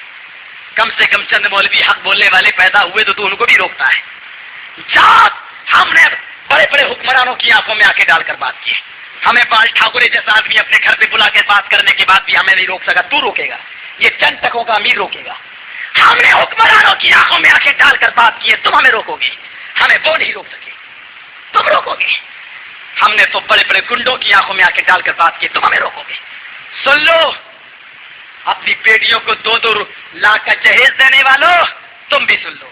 کم سے کم چند مولوی حق بولنے والے پیدا ہوئے تو ان کو بھی روکتا ہے. ہم نے بڑے بڑے حکمرانوں کی آنکھوں میں آ کے ڈال کر بات کی. ہمیں بال ٹھاکرے جیسا آدمی اپنے گھر پہ بلا کے بات کرنے کے بعد بھی ہمیں نہیں روک سکا. تو روکے گا؟ یہ چند ٹکوں کا امیر روکے گا؟ ہم نے حکمرانوں کی آنکھوں میں آ کے ڈال کر بات کی ہے، تم ہمیں روکو گے؟ ہمیں وہ نہیں روک سکے، تم روکو گے. ہم نے تو بڑے بڑے گنڈوں کی آنکھوں میں آ کے ڈال کر بات کی، تم ہمیں روکو گے. سن لو اپنی بیٹیوں کو 2-2 لاکھ کا جہیز دینے والوں، تم بھی سن لو.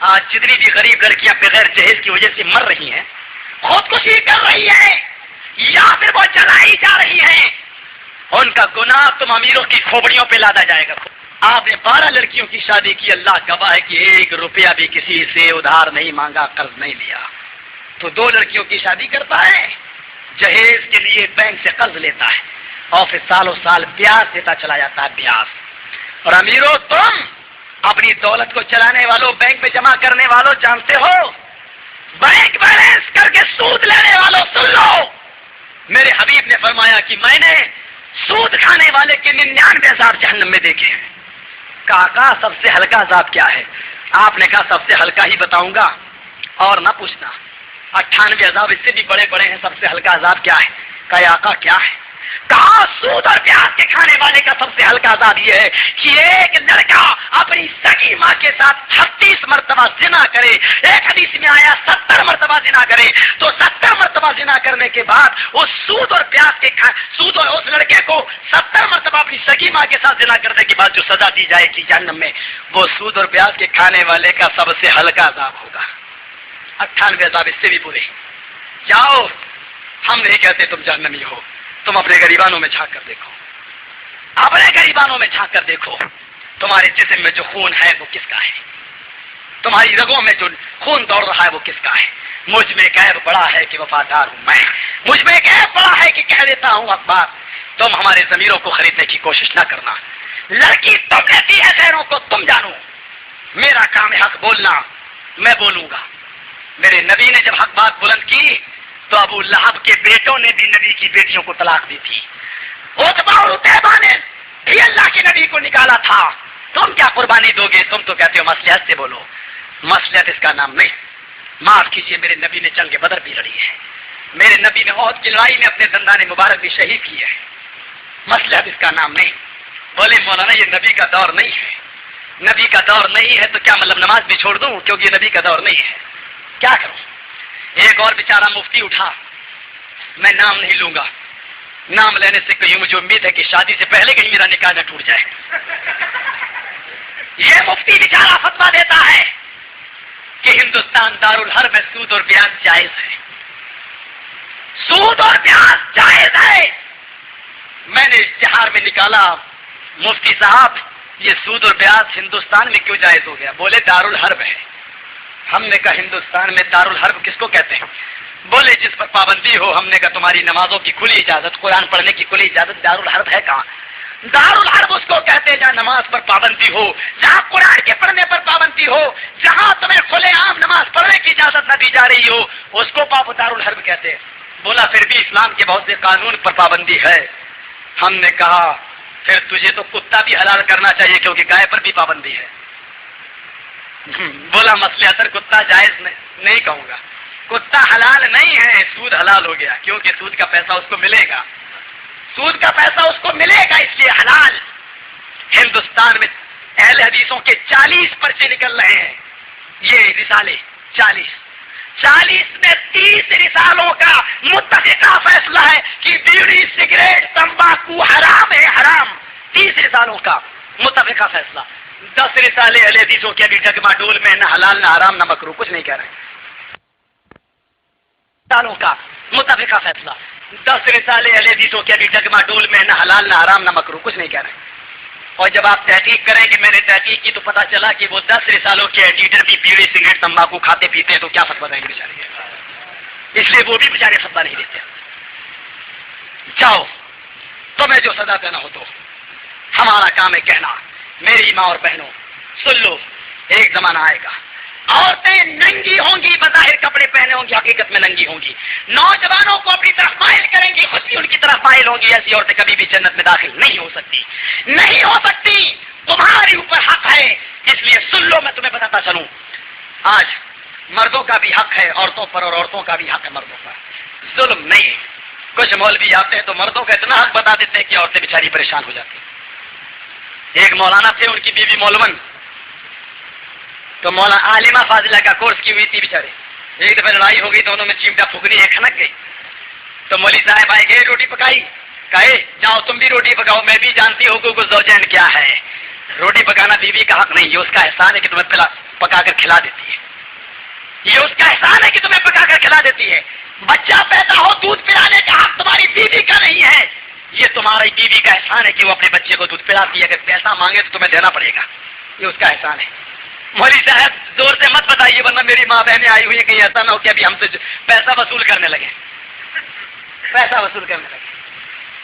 آج جتنی بھی غریب لڑکیاں بغیر جہیز کی وجہ سے مر رہی ہیں، خودکشی کر رہی ہیں یا پھر وہ جلائی جا رہی ہیں، ان کا گناہ تم امیروں کی کھوپڑیوں پہ لادا جائے گا. آپ نے 12 لڑکیوں کی شادی کی، اللہ گواہ ہے کہ 1 روپیہ بھی کسی سے ادھار نہیں مانگا، قرض نہیں لیا. تو 2 لڑکیوں کی شادی کرتا ہے، جہیز کے لیے بینک سے قرض لیتا ہے اور پھر سالوں سال بیاج دیتا چلا جاتا ہے، بیاج. اور امیروں تم اپنی دولت کو چلانے والوں، بینک میں جمع کرنے والوں، جانتے ہو بینک بیلنس کر کے سود لینے والوں سن لو. میرے حبیب نے فرمایا کہ میں نے سود کھانے والے کے 99 عذاب جہنم میں دیکھے ہیں. کہا سب سے ہلکا عذاب کیا ہے؟ آپ نے کہا سب سے ہلکا ہی بتاؤں گا اور نہ پوچھنا. 98 عذاب اس سے بھی بڑے بڑے ہیں، سب سے ہلکا عذاب کیا ہے؟ کہا آقا کیا ہے؟ کہا سود اور پیاز کے کھانے والے کا سب سے ہلکا عذاب یہ ہے کہ ایک لڑکا اپنی سگی ماں کے ساتھ 36 مرتبہ زنا کرے. ایک حدیث میں آیا 70 مرتبہ زنا کرے. تو 70 مرتبہ زنا کرنے کے بعد اس سود اور پیاز کے سود اور اس لڑکے کو 70 مرتبہ اپنی سگی ماں کے ساتھ زنا کرنے کے بعد جو سزا دی جائے گی جہنم میں، وہ سود اور پیاز کے کھانے والے کا سب سے ہلکا عذاب ہوگا. 98 عذاب اس سے بھی برے. جاؤ، ہم نہیں کہتے تم جہنمی ہو. تم اپنے غریبانوں میں جھانک کر دیکھو، اپنے غریبانوں میں جھانک کر دیکھو. تمہارے جسم میں جو خون ہے وہ کس کا ہے؟ تمہاری رگوں میں جو خون دوڑ رہا ہے وہ کس کا ہے؟ مجھ میں ایک عیب بڑا ہے کہ وفادار ہوں میں. مجھ میں ایک عیب بڑا ہے کہ کہہ دیتا ہوں اخبار. تم ہمارے ضمیروں کو خریدنے کی کوشش نہ کرنا. لڑکی تم نے دی ہے، غیروں کو تم جانو. میرا کام ہے حق بولنا، میں بولوں گا. میرے نبی نے جب حق بات بلند کی تو ابو لہب کے بیٹوں نے بھی نبی کی بیٹیوں کو طلاق دی تھی. عتبہ اور عتیبہ نے بھی اللہ کے نبی کو نکالا تھا. تم کیا قربانی دو گے؟ تم تو کہتے ہو مصلحت سے بولو. مصلحت اس کا نام نہیں. معاف کیجیے، میرے نبی نے جنگ بدر بھی لڑی ہے. میرے نبی نے احد کی لڑائی میں اپنے دندان مبارک بھی شہید کیے ہیں. مصلحت اس کا نام نہیں. بولے مولانا یہ نبی کا دور نہیں ہے. نبی کا دور نہیں ہے تو کیا مطلب نماز بھی چھوڑ دوں کیونکہ یہ نبی کا دور نہیں ہے؟ کیا کروں؟ ایک اور بیچارہ مفتی اٹھا، میں نام نہیں لوں گا. نام لینے سے کہیں مجھے امید ہے کہ شادی سے پہلے کہیں میرا نکاح نہ ٹوٹ جائے. یہ مفتی بیچارہ فتویٰ دیتا ہے کہ ہندوستان دارالحرب میں سود اور بیاج جائز ہے. سود اور بیاج جائز ہے. میں نے اشتہار میں نکالا مفتی صاحب یہ سود اور بیاج ہندوستان میں کیوں جائز ہو گیا؟ بولے دارالحرب ہے. ہم نے کہا ہندوستان میں دارالحرب کس کو کہتے ہیں؟ بولے جس پر پابندی ہو. ہم نے کہا تمہاری نمازوں کی کھلی اجازت، قرآن پڑھنے کی کھلی اجازت، دارالحرب ہے کہاں؟ دارالحرب اس کو کہتے ہیں جہاں نماز پر پابندی ہو، جہاں قرآن کے پڑھنے پر پابندی ہو، جہاں تمہیں کھلے عام نماز پڑھنے کی اجازت نہ دی جا رہی ہو، اس کو دارالحرب کہتے ہیں. بولا پھر بھی اسلام کے بہت سے قانون پر پابندی ہے. ہم نے کہا پھر تجھے تو کتا بھی حلال کرنا چاہیے کیونکہ گائے پر بھی پابندی ہے. بولا مصلحتاً کتا جائز نہیں کہوں گا، کتا حلال نہیں ہے، سود حلال ہو گیا کیونکہ سود کا پیسہ اس کو ملے گا، سود کا پیسہ اس کو ملے گا اس لیے حلال. ہندوستان میں اہل حدیثوں کے 40 پرچے نکل رہے ہیں. یہ رسالے 40 میں 30 رسالوں کا متفقہ فیصلہ ہے کہ بیڑی سگریٹ تمباکو حرام ہے، حرام. 30 رسالوں کا متفقہ فیصلہ. 10 رسالے اہل حدیثوں کے ابھی ڈگما ڈول میں نہ حلال نہ حرام نہ مکروہ کچھ نہیں کہہ رہے. رسالوں کا متفقہ فیصلہ. 10 رسالے اہل حدیثوں کے ابھی ڈگما ڈول میں نہ حلال نہ حرام نہ مکروہ کچھ نہیں کہہ رہے. اور جب آپ تحقیق کریں کہ میں نے تحقیق کی تو پتا چلا کہ وہ 10 رسالوں کے ایڈیٹر بھی بیڑی سگریٹ تمباکو کھاتے پیتے ہیں تو کیا فتویٰ دیں گے بیچارے؟ اس لیے وہ بھی بیچارے فتویٰ نہیں دیتے. جاؤ تمہیں جو سزا دینا ہو تو. ہمارا کام ہے کہنا میری ماں اور بہنوں سن لو، ایک زمانہ آئے گا عورتیں ننگی ہوں گی، بظاہر کپڑے پہنے ہوں گی، حقیقت میں ننگی ہوں گی. نوجوانوں کو اپنی طرف مائل کریں گی، خود بھی ان کی طرف مائل ہوں گی. ایسی عورتیں کبھی بھی جنت میں داخل نہیں ہو سکتی، نہیں ہو سکتی. تمہاری اوپر حق ہے، اس لیے سن لو میں تمہیں بتاتا چلوں. آج مردوں کا بھی حق ہے عورتوں پر اور عورتوں کا بھی حق ہے مردوں پر. ظلم نہیں. کچھ مولوی آتے ہیں تو مردوں کا اتنا حق بتا دیتے ہیں کہ عورتیں بیچاری پریشان ہو جاتی. ایک مولانا تھے، ان کی بیوی مولون، تو مولانا عالمہ فاضلہ کا کورس کی ہوئی تھی بیچارے. ایک دفعہ لڑائی ہو گئی تو انہوں نے چمٹا پھکنی ہے، کھنک گئی. تو مولوی صاحب آئے گئے، روٹی پکائی، کہے جاؤ تم بھی روٹی پکاؤ، میں بھی جانتی ہوں حقوق الزوجین کیا ہے. روٹی پکانا بیوی کا حق نہیں، یہ اس کا احسان ہے کہ تمہیں پکا کر کھلا دیتی ہے. یہ اس کا احسان ہے کہ تمہیں پکا کر کھلا دیتی ہے. بچہ پیدا ہو دودھ پلانے کا حق تمہاری بیوی کا نہیں ہے، یہ تمہاری بیوی کا احسان ہے کہ وہ اپنے بچے کو دودھ پلاتی ہے. اگر پیسہ مانگے تو تمہیں دینا پڑے گا، یہ اس کا احسان ہے. مولوی صاحب زور سے مت بتائیے ورنہ میری ماں بہنیں آئی ہوئی ہیں، کہیں ایسا نہ ہو کہ ابھی ہم سے پیسہ وصول کرنے لگے.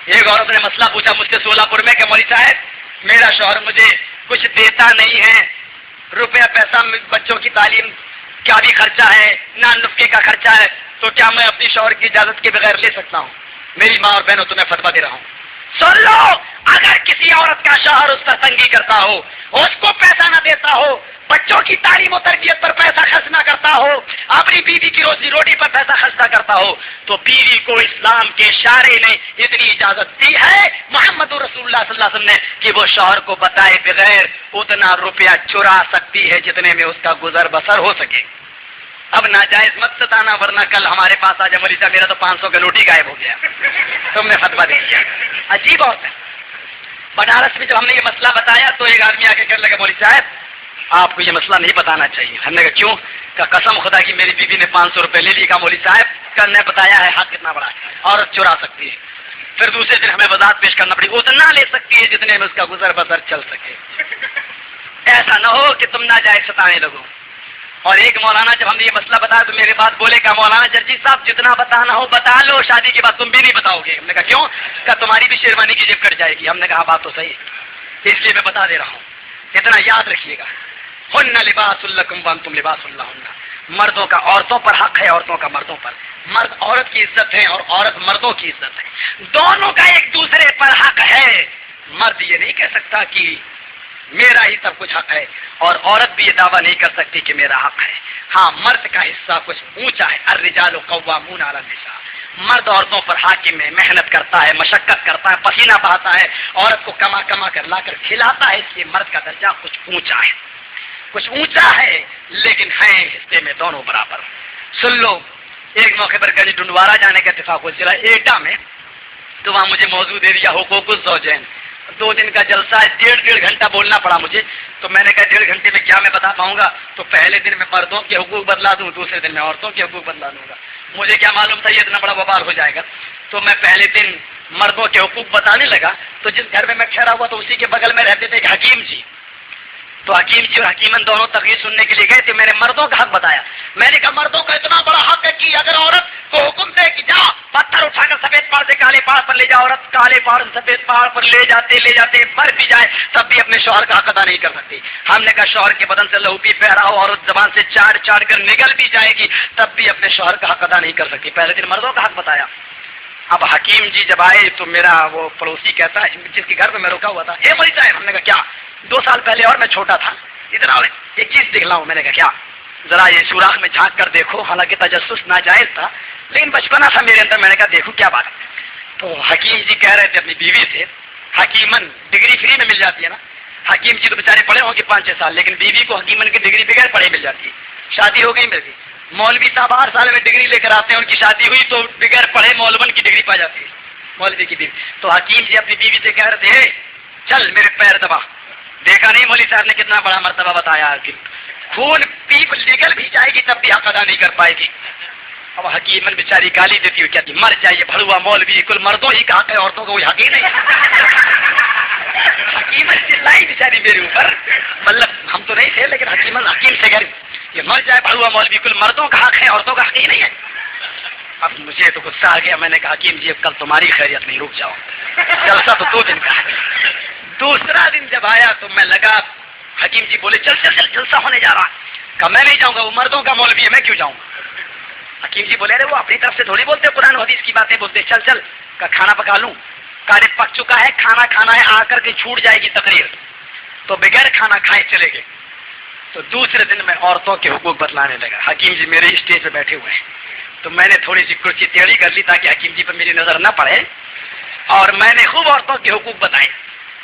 ایک عورت نے مسئلہ پوچھا مجھ سے سولہ پور میں کہ مولوی صاحب میرا شوہر مجھے کچھ دیتا نہیں ہے، روپیہ پیسہ بچوں کی تعلیم کا بھی خرچہ ہے، نہ نفقے کا خرچہ ہے، تو کیا میں اپنی شوہر کی اجازت کے بغیر لے سکتا ہوں؟ میری ماں اور بہنوں تمہیں فتویٰ دے رہا ہوں، سن لو. اگر کسی عورت کا شوہر اس پر تنگی کرتا ہو، اس کو پیسہ نہ دیتا ہو، بچوں کی تعلیم و تربیت پر پیسہ خرچ نہ کرتا ہو، اپنی بیوی کی روزی روٹی پر پیسہ خرچ نہ کرتا ہو، تو بیوی کو اسلام کے شارع نے اتنی اجازت دی ہے محمد رسول اللہ صلی اللہ علیہ وسلم نے کہ وہ شوہر کو بتائے بغیر اتنا روپیہ چرا سکتی ہے جتنے میں اس کا گزر بسر ہو سکے. اب ناجائز مت ستانا ورنہ کل ہمارے پاس آ جا مولوی صاحب میرا تو 500 کا نوٹ ہی غائب ہو گیا، تم نے فتویٰ دے دیا. عجیب بات ہے. بنارس میں جب ہم نے یہ مسئلہ بتایا تو ایک آدمی آ کے کہنے لگا مولوی صاحب آپ کو یہ مسئلہ نہیں بتانا چاہیے. ہم نے کہا کیوں؟ کہ قسم خدا کی میری بیوی نے 500 روپے لے لی. کہا مولوی صاحب کا نے بتایا ہے حق کتنا بڑا ہے، عورت چرا سکتی ہے. پھر دوسرے دن ہمیں وضاحت پیش کرنا پڑی، اتنا لے سکتی ہے جتنے میں اس کا گزر بسر چل سکے. ایسا نہ ہو کہ تم ناجائز ستانے لگو. اور ایک مولانا جب ہم نے یہ مسئلہ بتایا تو میرے بات بولے کہ مولانا جرجی صاحب جتنا بتانا ہو بتا لو، شادی کے بعد تم بھی نہیں بتاؤ گے. ہم نے کہا کیوں؟ کہ تمہاری بھی شیروانی کی جیب کٹ جائے گی. ہم نے کہا بات تو صحیح ہے، اس لیے میں بتا دے رہا ہوں. اتنا یاد رکھیے گا، ہن لباس لکم وانتم لباس لہن. مردوں کا عورتوں پر حق ہے، عورتوں کا مردوں پر. مرد عورت کی عزت ہے اور عورت مردوں کی عزت ہے، دونوں کا ایک دوسرے پر حق ہے. مرد یہ نہیں کہہ سکتا کہ میرا ہی سب کچھ حق ہے، اور عورت بھی یہ دعویٰ نہیں کر سکتی کہ میرا حق ہے. ہاں مرد کا حصہ کچھ اونچا ہے، الرجال قوامون علی النساء. مرد عورتوں پر حاکم ہے، محنت کرتا ہے، مشقت کرتا ہے، پسینہ بہاتا ہے، عورت کو کما کما کر لا کر کھلاتا ہے. اس لیے مرد کا درجہ کچھ اونچا ہے، کچھ اونچا ہے، لیکن ہیں حصے میں دونوں برابر. سن لو، ایک موقع پر گنج ڈنڈوارا جانے کا اتفاق ہو چلا ایٹا میں، تو وہاں مجھے موضوع دے دیا حقوق الزوجین. 2 دن کا جلسہ ہے، 1.5 گھنٹہ بولنا پڑا مجھے. تو میں نے کہا 1.5 گھنٹے میں کیا میں بتا پاؤں گا؟ تو پہلے دن میں مردوں کے حقوق بدلا دوں، دوسرے دن میں عورتوں کے حقوق بدلا دوں گا. مجھے کیا معلوم تھا یہ اتنا بڑا وبال ہو جائے گا. تو میں پہلے دن مردوں کے حقوق بتانے لگا تو جس گھر میں ٹھہرا ہوا تو اسی کے بغل میں رہتے تھے ایک حکیم جی. تو حکیم جی اور حکیمن دونوں تقریر سننے کے لیے گئے تھے. میں نے مردوں کا حق بتایا. میں نے کہا مردوں کا اتنا بڑا حق ہے کہ اگر عورت کو حکم دے کہ جا پتھر اٹھا کر سفید پہاڑ سے کالے پہاڑ پر لے جا, عورت کالے پہاڑ سے سفید پہاڑ پر لے جاتے مر بھی جائے تب بھی اپنے شوہر کا حق ادا نہیں کر سکتی. ہم نے کہا شوہر کے بدن سے لہو بھی بہ رہا ہو, عورت زبان سے چاڑ کر نگل بھی جائے گی تب بھی اپنے شوہر کا حق ادا نہیں کر سکتی. پہلے دن مردوں کا حق بتایا. اب حکیم جی جب آئے تو میرا وہ پڑوسی کہتا ہے جس کے گھر پہ میں رکا ہوا تھا, اے مولوی صاحب. ہم نے کہا کیا؟ 2 سال پہلے اور میں چھوٹا تھا اتنا ایک چیز دکھلاؤں. میں نے کہا کیا؟ ذرا یہ سوراخ میں جھانک کر دیکھو. حالانکہ تجسس ناجائز تھا لیکن بچپنا تھا میرے اندر. میں نے کہا دیکھو کیا بات ہے. تو حکیم جی کہہ رہے تھے اپنی بیوی سے, حکیمن ڈگری فری میں مل جاتی ہے نا. حکیم جی تو بیچارے پڑھے ہوں گے 5-6 سال, لیکن بیوی کو حکیمن کی ڈگری بغیر پڑھے مل جاتی ہے. شادی ہو گئی میری. مولوی صاحب 8 سال میں ڈگری لے کر آتے ہیں, ان کی شادی ہوئی تو بغیر پڑھے مولون کی ڈگری پا جاتی ہے, مولوی کی بیوی. تو حکیم جی اپنی بیوی سے کہہ رہے تھے چل میرے پیر دبا. دیکھا نہیں مولوی صاحب نے کتنا بڑا مرتبہ بتایا کہ خون پیپ نکل بھی جائے گی تب بھی حق ادا نہیں کر پائے گی. اب حکیمن بیچاری گالی دیتی ہوئی کہتی مر جائیے بھڑوا مولوی, کل مردوں ہی کا حق ہے, عورتوں کو کوئی حق ہی نہیں. حکیمن چلائی بیچاری میرے اوپر, مطلب ہم تو نہیں تھے لیکن حکیم سے کہہ رہی یہ مر جائے بھڑوا مولوی, کل مردوں کا حق ہے عورتوں کا حق ہی نہیں ہے. اب مجھے تو غصہ آ گیا. میں نے کہا حکیم جی اب کل تمہاری خیریت نہیں, رک جاؤ, جلسہ تو 2 دن کا ہے. دوسرا دن جب آیا تو میں لگا, حکیم جی بولے چل جلسہ ہونے جا رہا. کہا میں نہیں جاؤں گا, وہ مردوں کا مولوی ہے, میں کیوں جاؤں. حکیم جی بولے ارے وہ اپنی طرف سے تھوڑی بولتے, قرآن و حدیث کی باتیں بولتے, چل. کا کھانا پکا لوں. کارے پک چکا ہے, کھانا ہے, آ کر کے چھوٹ جائے گی تقریر, تو بغیر کھانا کھائے چلے گئے. تو دوسرے دن میں عورتوں کے حقوق بتلانے لگا. حکیم جی میرے اسٹیج پہ بیٹھے ہوئے ہیں تو میں نے تھوڑی سی کرسی ٹیڑھی کر لی تاکہ حکیم جی پر میری نظر نہ پڑے, اور میں نے خوب عورتوں کے حقوق بتائے.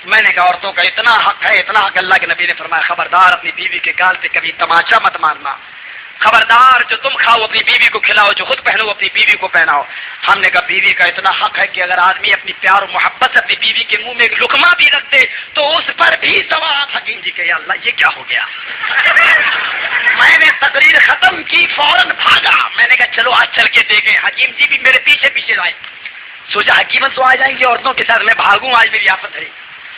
میں نے کہا عورتوں کا اتنا حق ہے, اتنا حق. اللہ کے نبی نے فرمایا خبردار اپنی بیوی کے گال پہ کبھی تماچا مت مارنا. خبردار جو تم کھاؤ اپنی بیوی کو کھلاؤ, جو خود پہنو اپنی بیوی کو پہناؤ. ہم نے کہا بیوی کا اتنا حق ہے کہ اگر آدمی اپنی پیار و محبت سے اپنی بیوی کے منہ میں ایک لقمہ بھی رکھ دے تو اس پر بھی ثواب. حکیم جی کہ یا اللہ یہ کیا ہو گیا. میں نے تقریر ختم کی, فوراً بھاگا. میں نے کہا چلو آج چل کے دیکھیں. حکیم جی بھی میرے پیچھے آئے. سوچا حکیمن تو آ جائیں گے عورتوں کے ساتھ, میں بھاگوں, آج میری آفت ہے.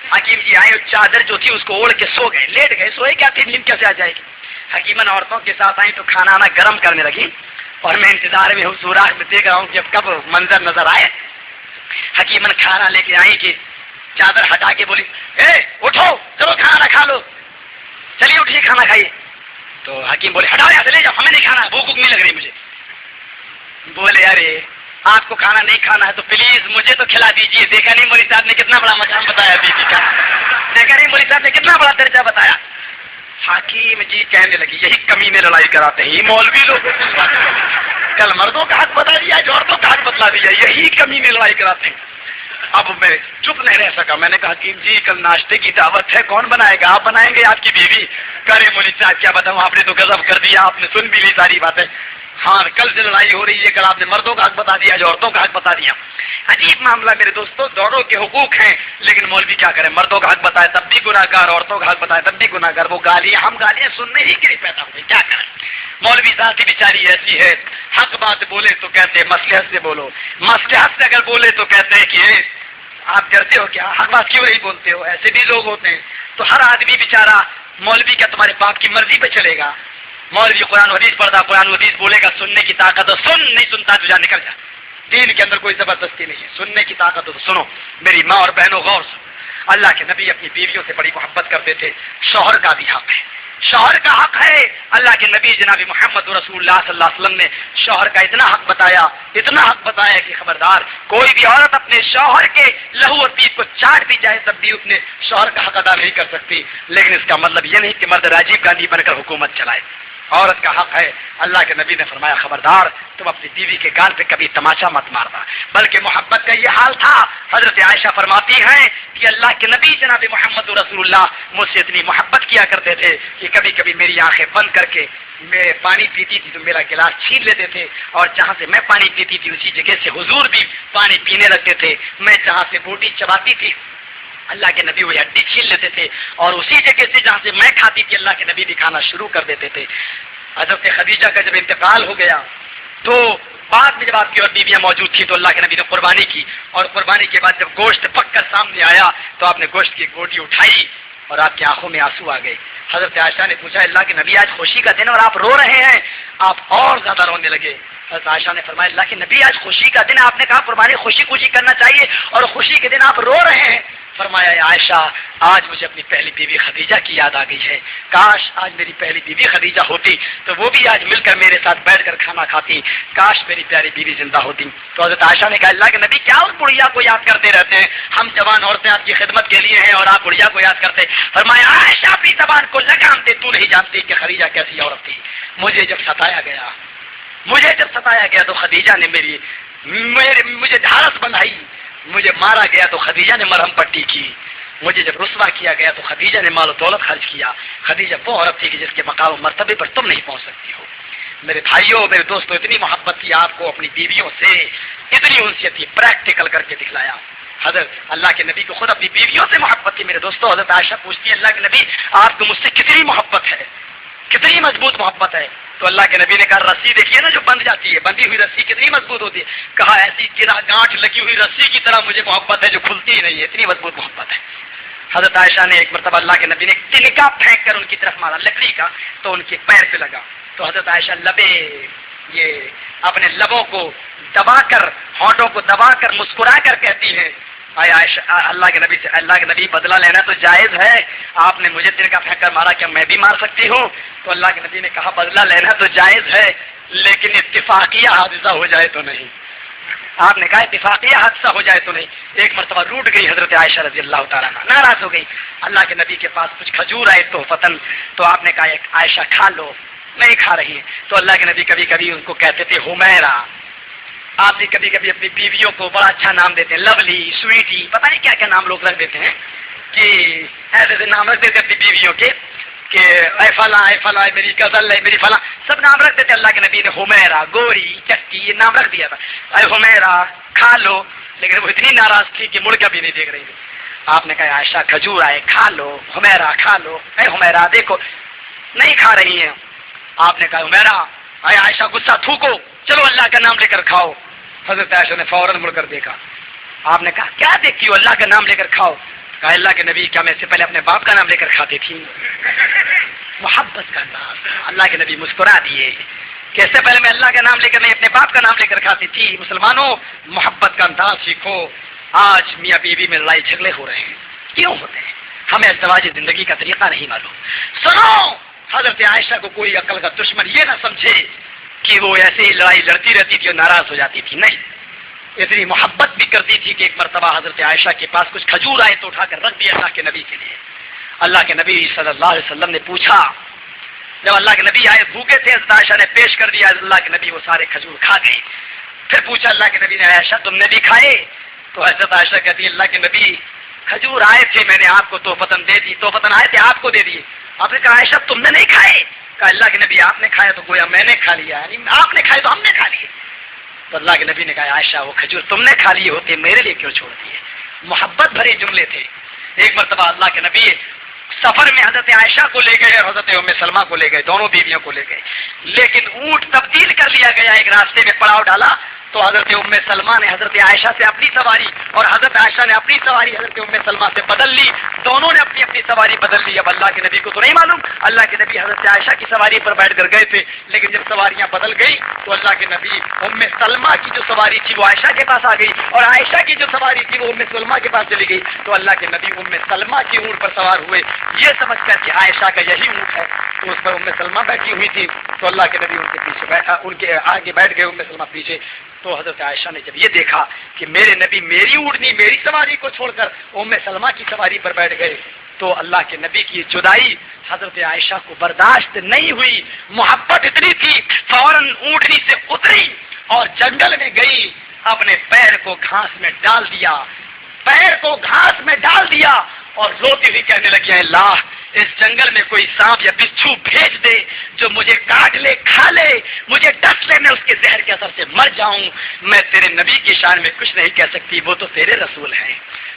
حکیم جی آئے, چادر جو تھی اس کو اوڑھ کے سو گئے, لیٹ گئے. سوئے کیا تھی, نیند کیسے آ جائے گی. حکیمن عورتوں کے ساتھ آئی تو کھانا گرم کرنے لگی, اور میں انتظار میں ہوں, سوراخ میں دیکھ رہا ہوں کہ اب کب منظر نظر آئے. حکیمن کھانا لے کے آئی کہ چادر ہٹا کے بولی اے اٹھو چلو کھانا کھا لو, چلیے اٹھیے کھانا کھائیے. تو حکیم بولے ہٹاؤ یہاں سے لے جاؤ, ہمیں نہیں کھانا, بھوک نہیں لگ رہی مجھے. بولے ارے آپ کو کھانا نہیں کھانا ہے تو پلیز مجھے تو کھلا دیجیے. دیکھا نہیں مولوی صاحب نے کتنا بڑا مقام بتایا بیوی کا, دیکھا نہیں مولوی صاحب نے کتنا بڑا درجہ بتایا. حکیم جی کہنے لگی یہی کمینے لڑائی کراتے ہیں مولوی لوگ, کل مردوں کا حق بتا دیا, عورتوں کا حق بتلا دیا, یہی کمینے لڑائی کراتے ہیں. اب میں چپ نہیں رہ سکا. میں نے کہا حکیم جی کل ناشتے کی دعوت ہے, کون بنائے گا, آپ بنائیں گے آپ کی بیوی. کرے مولوی صاحب کیا بتاؤں, آپ نے تو غضب کر دیا, آپ نے سن بھی لی ساری باتیں. ہاں کل سے لڑائی ہو رہی ہے, کل آپ نے مردوں کا حق بتا دیا, جو عورتوں کا حق بتا دیا. عجیب معاملہ میرے دوستوں, دونوں کے حقوق ہیں لیکن مولوی کیا کریں, مردوں کا حق بتائے تب بھی گناہ گار, عورتوں کا حق بتائے تب بھی گناہ گار. وہ گالیاں, ہم گالیاں سننے ہی کے لیے پیدا ہوئے, کیا کریں. مولوی ذات کی بیچاری ایسی ہے, حق بات بولے تو کہتے ہیں مصلحت سے بولو, مصلحت سے اگر بولے تو کہتے ہیں کہ آپ ڈرتے ہو کیا, حق بات کیوں نہیں بولتے ہو. ایسے بھی لوگ ہوتے ہیں. تو ہر آدمی بیچارہ مولوی کیا تمہارے باپ کی مرضی پہ چلے گا. مولوی قرآن و حدیث پڑھتا, قرآن و حدیث بولے گا, سننے کی طاقت ہو, سن, نہیں سنتا تو جا نکل جا. دین کے اندر کوئی زبردستی نہیں ہے, سننے کی طاقت ہو تو سنو. میری ماں اور بہنوں غور سنو, اللہ کے نبی اپنی بیویوں سے بڑی محبت کرتے تھے. شوہر کا بھی حق ہے, شوہر کا حق ہے. اللہ کے نبی جناب محمد رسول اللہ صلی اللہ علیہ وسلم نے شوہر کا اتنا حق بتایا کہ خبردار کوئی بھی عورت اپنے شوہر کے لہو اور پیپ کو چاٹ بھی جائے تب بھی اپنے شوہر کا حق ادا نہیں کر سکتی. لیکن اس کا مطلب یہ نہیں کہ مرد راجیو گاندھی بن کر حکومت چلائے. عورت کا حق ہے. اللہ کے نبی نے فرمایا خبردار تم اپنی بیوی کے گال پہ کبھی تماشا مت مارنا. بلکہ محبت کا یہ حال تھا. حضرت عائشہ فرماتی ہیں کہ اللہ کے نبی جناب محمد رسول اللہ مجھ سے اتنی محبت کیا کرتے تھے کہ کبھی کبھی میری آنکھیں بند کر کے میں پانی پیتی تھی تو میرا گلاس چھین لیتے تھے, اور جہاں سے میں پانی پیتی تھی اسی جگہ سے حضور بھی پانی پینے لگتے تھے. میں جہاں سے بوٹی چباتی تھی اللہ کے نبی وہ ہڈی چھین لیتے تھے, اور اسی جگہ سے جہاں سے میں کھاتی تھی اللہ کے نبی بھی کھانا شروع کر دیتے تھے. حضرت خدیجہ کا جب انتقال ہو گیا تو بعد میں جب آپ کی اور بیویاں موجود تھیں تو اللہ کے نبی نے قربانی کی، اور قربانی کے بعد جب گوشت پک کر سامنے آیا تو آپ نے گوشت کی گوٹی اٹھائی اور آپ کی آنکھوں میں آنسو آ گئے۔ حضرت عائشہ نے پوچھا اللہ کے نبی آج خوشی کا دن اور آپ رو رہے ہیں؟ آپ اور زیادہ رونے لگے۔ حضرت عائشہ نے فرمایا اللہ کے نبی آج خوشی کا دن ہے، آپ نے کہا قربانی خوشی کرنا چاہیے اور خوشی کے دن آپ رو رہے ہیں۔ فرمایا اے عائشہ آج مجھے اپنی پہلی بیوی خدیجہ کی یاد آ گئی ہے، کاش آج میری پہلی بیوی خدیجہ ہوتی تو وہ بھی آج مل کر میرے ساتھ بیٹھ کر کھانا کھاتی، کاش میری پیاری بیوی زندہ ہوتی۔ تو حضرت عائشہ نے کہا اللہ کے نبی کیا اس بڑھیا کو یاد کرتے رہتے ہیں، ہم جوان عورتیں آپ کی خدمت کے لیے ہیں اور آپ بڑھیا کو یاد کرتے۔ فرمایا عائشہ اپنی زبان کو لگام دے، تو نہیں جانتی کہ خدیجہ کیسی عورت تھی۔ مجھے جب ستایا گیا تو خدیجہ نے مجھے ڈھارس بندھائی، مجھے مارا گیا تو خدیجہ نے مرہم پٹی کی، مجھے جب رسوا کیا گیا تو خدیجہ نے مال و دولت خرچ کیا۔ خدیجہ وہ عورت تھی کہ جس کے مقام و مرتبے پر تم نہیں پہنچ سکتی ہو۔ میرے بھائیوں میرے دوستوں اتنی محبت تھی آپ کو اپنی بیویوں سے، اتنی انسیت تھی، پریکٹیکل کر کے دکھلایا۔ حضرت اللہ کے نبی کو خود اپنی بیویوں سے محبت تھی۔ میرے دوستوں حضرت عائشہ پوچھتی ہے اللہ کے نبی آپ کو مجھ سے کتنی محبت ہے، کتنی مضبوط محبت ہے؟ تو اللہ کے نبی نے کہا رسی دیکھیے نا جو بند جاتی ہے، بندی ہوئی رسی کتنی مضبوط ہوتی ہے؟ کہا ایسی گانٹھ لگی ہوئی رسی کی طرح مجھے محبت ہے جو کھلتی ہی نہیں ہے، اتنی مضبوط محبت ہے۔ حضرت عائشہ نے ایک مرتبہ اللہ کے نبی نے تنکا پھینک کر ان کی طرف مارا لکڑی کا تو ان کے پیر پہ لگا، تو حضرت عائشہ اپنے لبوں کو دبا کر ہونٹوں کو دبا کر مسکرا کر کہتی ہیں عائشہ اللہ کے نبی سے اللہ کے نبی بدلہ لینا تو جائز ہے، آپ نے مجھے تنکا پھینک کر مارا، کیا میں بھی مار سکتی ہوں؟ تو اللہ کے نبی نے کہا بدلہ لینا تو جائز ہے لیکن اتفاقیہ حادثہ ہو جائے تو نہیں۔ آپ نے کہا اتفاقیہ حادثہ ہو جائے تو نہیں۔ ایک مرتبہ روٹ گئی حضرت عائشہ رضی اللہ تعالیٰ عنہ، ناراض ہو گئی۔ اللہ کے نبی کے پاس کچھ کھجور آئے تو فتن، تو آپ نے کہا عائشہ کھا لو، نہیں کھا رہی ہے۔ تو اللہ کے نبی کبھی کبھی ان کو کہتے تھے حمیرہ۔ آپ بھی کبھی کبھی اپنی بیویوں کو بڑا اچھا نام دیتے ہیں، لولی، سویٹی، پتہ نہیں کیا کیا نام لوگ رکھ دیتے ہیں، کہ ایسے نام رکھ دیتے اپنی بیویوں کے کہ اے فلاں میری غزل ہے، میری فلاں، سب نام رکھ دیتے۔ اللہ کے نبی نے حمیرہ، گوری، چٹی یہ نام رکھ دیا تھا، اے حمیرہ کھا لو، لیکن وہ اتنی ناراض تھی کہ مڑ کر بھی نہیں دیکھ رہی تھی۔ آپ نے کہا عائشہ کھجور آئے کھا لو، حمیرہ کھا لو، اے حمیرہ دیکھو نہیں کھا رہی ہیں۔ آپ نے کہا حمیرہ اے عائشہ غصہ تھوکو، چلو اللہ کا نام لے کر کھاؤ۔ حضرت عائشہ نے فوراً مڑ کر دیکھا۔ آپ نے کہا کیا دیکھتی ہو، اللہ کا نام لے کر کھاؤ۔ کہا اللہ کے نبی کیا میں اس سے پہلے اپنے باپ کا نام لے کر کھاتی تھی؟ محبت کا انداز۔ اللہ کے نبی مسکرا دیے کہ اس سے پہلے میں اللہ کا نام لے کر نہیں اپنے باپ کا نام لے کر کھاتی تھی۔ مسلمانوں محبت کا انداز سیکھو۔ آج میاں بیوی میں لڑائی جھگڑے ہو رہے ہیں، کیوں ہوتے ہیں؟ ہمیں ازدواج زندگی کا طریقہ نہیں معلوم۔ سنو حضرت عائشہ کو کوئی عقل کا دشمن یہ نہ سمجھے کہ وہ ایسے ہی لڑائی لڑتی رہتی تھی اور ناراض ہو جاتی تھی، نہیں، اتنی محبت بھی کرتی تھی کہ ایک مرتبہ حضرت عائشہ کے پاس کچھ کھجور آئے تو اٹھا کر رکھ دیا اللہ کے نبی کے لیے۔ اللہ کے نبی صلی اللہ علیہ وسلم نے پوچھا، جب اللہ کے نبی آئے بھوکے تھے، حضرت عائشہ نے پیش کر دیا، اللہ کے نبی وہ سارے کھجور کھا گئے۔ پھر پوچھا اللہ کے نبی نے عائشہ تم نے بھی کھائے؟ تو حضرت عائشہ کہتی ہے اللہ کے نبی کھجور آئے تھے میں نے آپ کو توفتن دے دی، توفتن آئے تھے آپ کو دے دیے۔ آپ نے کہا عائشہ تم نے نہیں کھائے؟ کہا اللہ کے نبی آپ نے کھایا تو گویا میں نے کھا لیا، یعنی آپ نے کھائے تو ہم نے کھا لیے۔ تو اللہ کے نبی نے کہا عائشہ وہ کھجور تم نے کھا لیے ہوتے میرے لیے کیوں چھوڑ دیے؟ محبت بھرے جملے تھے۔ ایک مرتبہ اللہ کے نبی سفر میں حضرت عائشہ کو لے گئے اور حضرت ام سلمہ کو لے گئے، دونوں بیویوں کو لے گئے، لیکن اونٹ تبدیل کر لیا گیا، ایک راستے میں پڑاؤ ڈالا تو حضرت ام سلمہ نے حضرت عائشہ سے اپنی سواری اور حضرت عائشہ نے اپنی سواری حضرت ام سلمہ سے بدل لی، دونوں نے اپنی اپنی سواری بدل لی۔ اب اللہ کے نبی کو تو نہیں معلوم، اللہ کے نبی حضرت عائشہ کی سواری پر بیٹھ کر گئے تھے، لیکن جب سواریاں بدل گئی تو اللہ کے نبی ام سلمہ کی جو سواری تھی وہ عائشہ کے پاس آ گئی اور عائشہ کی جو سواری تھی وہ ام سلمہ کے پاس چلی گئی۔ تو اللہ کے نبی ام سلمہ کی اونٹ پر سوار ہوئے، یہ سمجھ کر کہ عائشہ کا یہی اونٹ ہے، تو اس پر ام سلمہ بیٹھی ہوئی تھی، تو اللہ کے نبی ان کے پیچھے بیٹھا، ان کے آگے بیٹھ گئے، ام سلمہ پیچھے۔ تو حضرت عائشہ نے جب یہ دیکھا کہ میرے نبی میری اونٹنی میری سواری کو چھوڑ کر ام سلمہ کی سواری پر بیٹھ گئے، تو اللہ کے نبی کی جدائی حضرت عائشہ کو برداشت نہیں ہوئی، محبت اتنی تھی، فوراً اونٹنی سے اتری اور جنگل میں گئی، اپنے پیر کو گھاس میں ڈال دیا، پیر کو گھاس میں ڈال دیا اور روتی ہوئی کہنے لگی اللہ اس جنگل میں کوئی سانپ یا بچھو بھیج دے جو مجھے کاٹ لے کھا لے، مجھے ڈس لے، میں اس کے زہر کے اثر سے مر جاؤں، میں تیرے نبی کی شان میں کچھ نہیں کہہ سکتی، وہ تو تیرے رسول ہیں،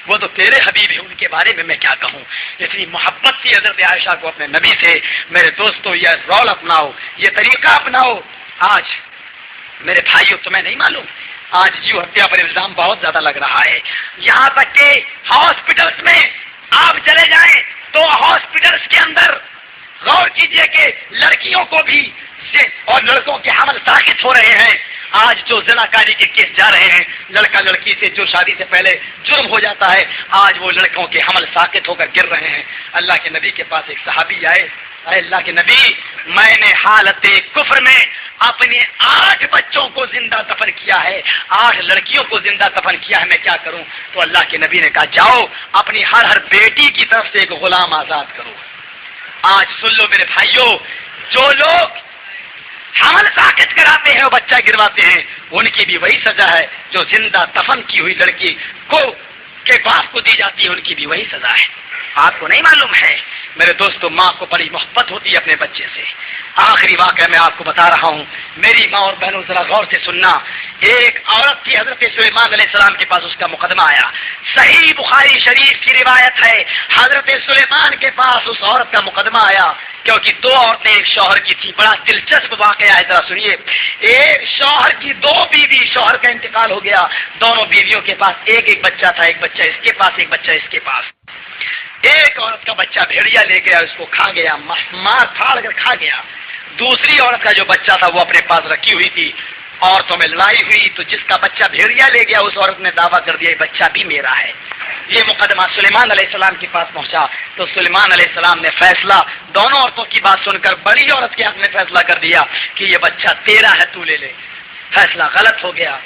وہ تو تیرے حبیب ہیں، ان کے بارے میں کیا کہوں۔ اتنی محبت تھی حضرت عائشہ کو اپنے نبی سے۔ میرے دوستو یہ رول اپناؤ، یہ طریقہ اپناؤ۔ آج میرے بھائیوں تمہیں نہیں معلوم آج جیو ہتیا پر الزام بہت زیادہ لگ رہا ہے، یہاں تک کہ ہاسپٹلس میں آپ چلے جائیں تو ہاسپٹلس کے اندر غور کیجئے کہ لڑکیوں کو بھی اور لڑکوں کے حمل ساقط ہو رہے ہیں۔ آج جو زناکاری کے کیس جا رہے ہیں، لڑکا لڑکی سے جو شادی سے پہلے جرم ہو جاتا ہے، آج وہ لڑکوں کے حمل ساقط ہو کر گر رہے ہیں۔ اللہ کے نبی کے پاس ایک صحابی آئے، اے اللہ کے نبی، میں نے حالت کفر میں اپنے 8 بچوں کو زندہ دفن کیا ہے، 8 لڑکیوں کو زندہ دفن کیا ہے، میں کیا کروں؟ تو اللہ کے نبی نے کہا جاؤ اپنی ہر بیٹی کی طرف سے ایک غلام آزاد کرو۔ آج سن لو میرے بھائیوں، جو لوگ حمل ساقط کراتے ہیں اور بچہ گرواتے ہیں، ان کی بھی وہی سزا ہے جو زندہ دفن کی ہوئی لڑکی کو کے باپ کو دی جاتی ہے، ان کی بھی وہی سزا ہے۔ آپ کو نہیں معلوم ہے میرے دوستو، ماں کو بڑی محبت ہوتی ہے اپنے بچے سے۔ آخری واقعہ میں آپ کو بتا رہا ہوں، میری ماں اور بہنوں ذرا غور سے سننا۔ ایک عورت کی حضرت سلیمان علیہ السلام کے پاس اس کا مقدمہ آیا، صحیح بخاری شریف کی روایت ہے، حضرت سلیمان کے پاس اس عورت کا مقدمہ آیا کیونکہ 2 عورتیں ایک شوہر کی تھی۔ بڑا دلچسپ واقعہ ہے، ذرا سنیے۔ ایک شوہر کی 2 بیوی، شوہر کا انتقال ہو گیا، دونوں بیویوں کے پاس ایک ایک بچہ تھا، ایک بچہ اس کے پاس ایک بچہ اس کے پاس۔ ایک عورت کا بچہ بھیڑیا لے گیا، اس کو کھا گیا، مار پھاڑ کر کھا گیا۔ دوسری عورت کا جو بچہ تھا وہ اپنے پاس رکھی ہوئی تھی، عورتوں میں لڑائی ہوئی تو جس کا بچہ بھیڑیا لے گیا اس عورت نے دعویٰ کر دیا یہ بچہ بھی میرا ہے۔ یہ مقدمہ سلیمان علیہ السلام کے پاس پہنچا تو سلیمان علیہ السلام نے فیصلہ دونوں عورتوں کی بات سن کر بڑی عورت کے حق میں فیصلہ کر دیا کہ یہ بچہ تیرا ہے، تو لے لے۔ فیصلہ غلط ہو گیا،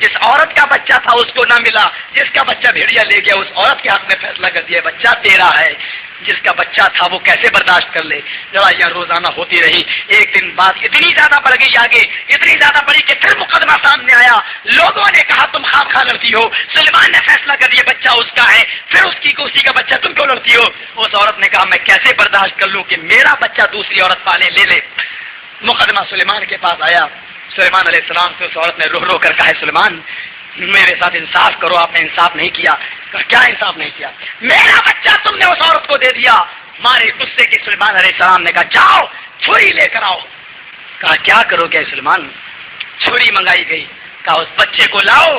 جس عورت کا بچہ تھا اس کو نہ ملا، جس کا بچہ بھیڑیا لے گیا اس عورت کے حق میں فیصلہ کر دیا بچہ تیرا ہے۔ جس کا بچہ تھا وہ کیسے برداشت کر لے؟ لڑائیاں روزانہ ہوتی رہی، ایک دن بعد اتنی زیادہ بڑھ گئی، آگے اتنی زیادہ بڑھی کہ پھر مقدمہ سامنے آیا، لوگوں نے کہا تم خام خواہ لڑتی ہو، سلیمان نے فیصلہ کر دیا بچہ اس کا ہے، پھر اسی کا بچہ تم کیوں لڑتی ہو؟ اس عورت نے کہا میں کیسے برداشت کر لوں کہ میرا بچہ دوسری عورت پالے، لے لے۔ مقدمہ سلیمان کے پاس آیا، سلیمان علیہ السلام سے اس عورت نے رو رو کر کہا سلیمان میرے ساتھ انصاف کرو، آپ نے انصاف نہیں کیا۔ کیا انصاف نہیں کیا؟ میرا بچہ تم نے اس عورت کو دے دیا۔ مارے غصے کے سلیمان علیہ السلام نے کہا جاؤ چھری لے کر آؤ۔ کہا کیا کرو گے سلیمان؟ چھری منگائی گئی، کہا اس بچے کو لاؤ۔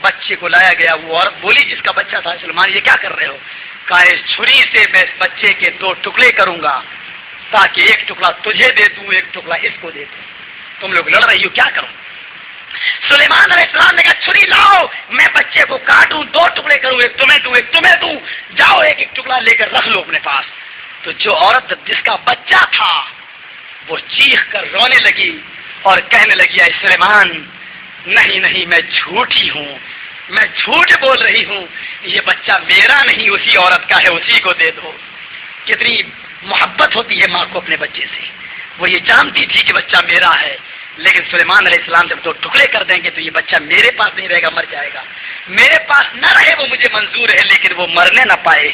بچے کو لایا گیا، وہ عورت بولی جس کا بچہ تھا سلیمان یہ کیا کر رہے ہو؟ کہا اس چھری سے میں اس بچے کے 2 ٹکڑے کروں گا تاکہ ایک ٹکڑا تجھے دے دوں، ایک ٹکڑا اس کو دے دوں۔ تم لوگ لڑ رہی ہو، کیا کروں؟ سلیمان علیہ السلام نے کہا چھری لاؤ، میں بچے کو کاٹوں، 2 ٹکڑے کروں، ایک تمہیں دوں ایک تمہیں دوں، جاؤ ایک ایک ٹکڑا لے کر رکھ لو اپنے پاس۔ تو جو عورت جس کا بچہ تھا وہ چیخ کر رونے لگی اور کہنے لگی اے سلیمان نہیں نہیں میں جھوٹی ہوں، میں جھوٹ بول رہی ہوں، یہ بچہ میرا نہیں اسی عورت کا ہے، اسی کو دے دو۔ کتنی محبت ہوتی ہے ماں کو اپنے بچے سے، وہ یہ جانتی تھی کہ بچہ میرا ہے، لیکن سلیمان علیہ السلام جب 2 ٹکڑے کر دیں گے تو یہ بچہ میرے پاس نہیں رہے گا، مر جائے گا۔ میرے پاس نہ رہے وہ مجھے منظور ہے لیکن وہ مرنے نہ پائے۔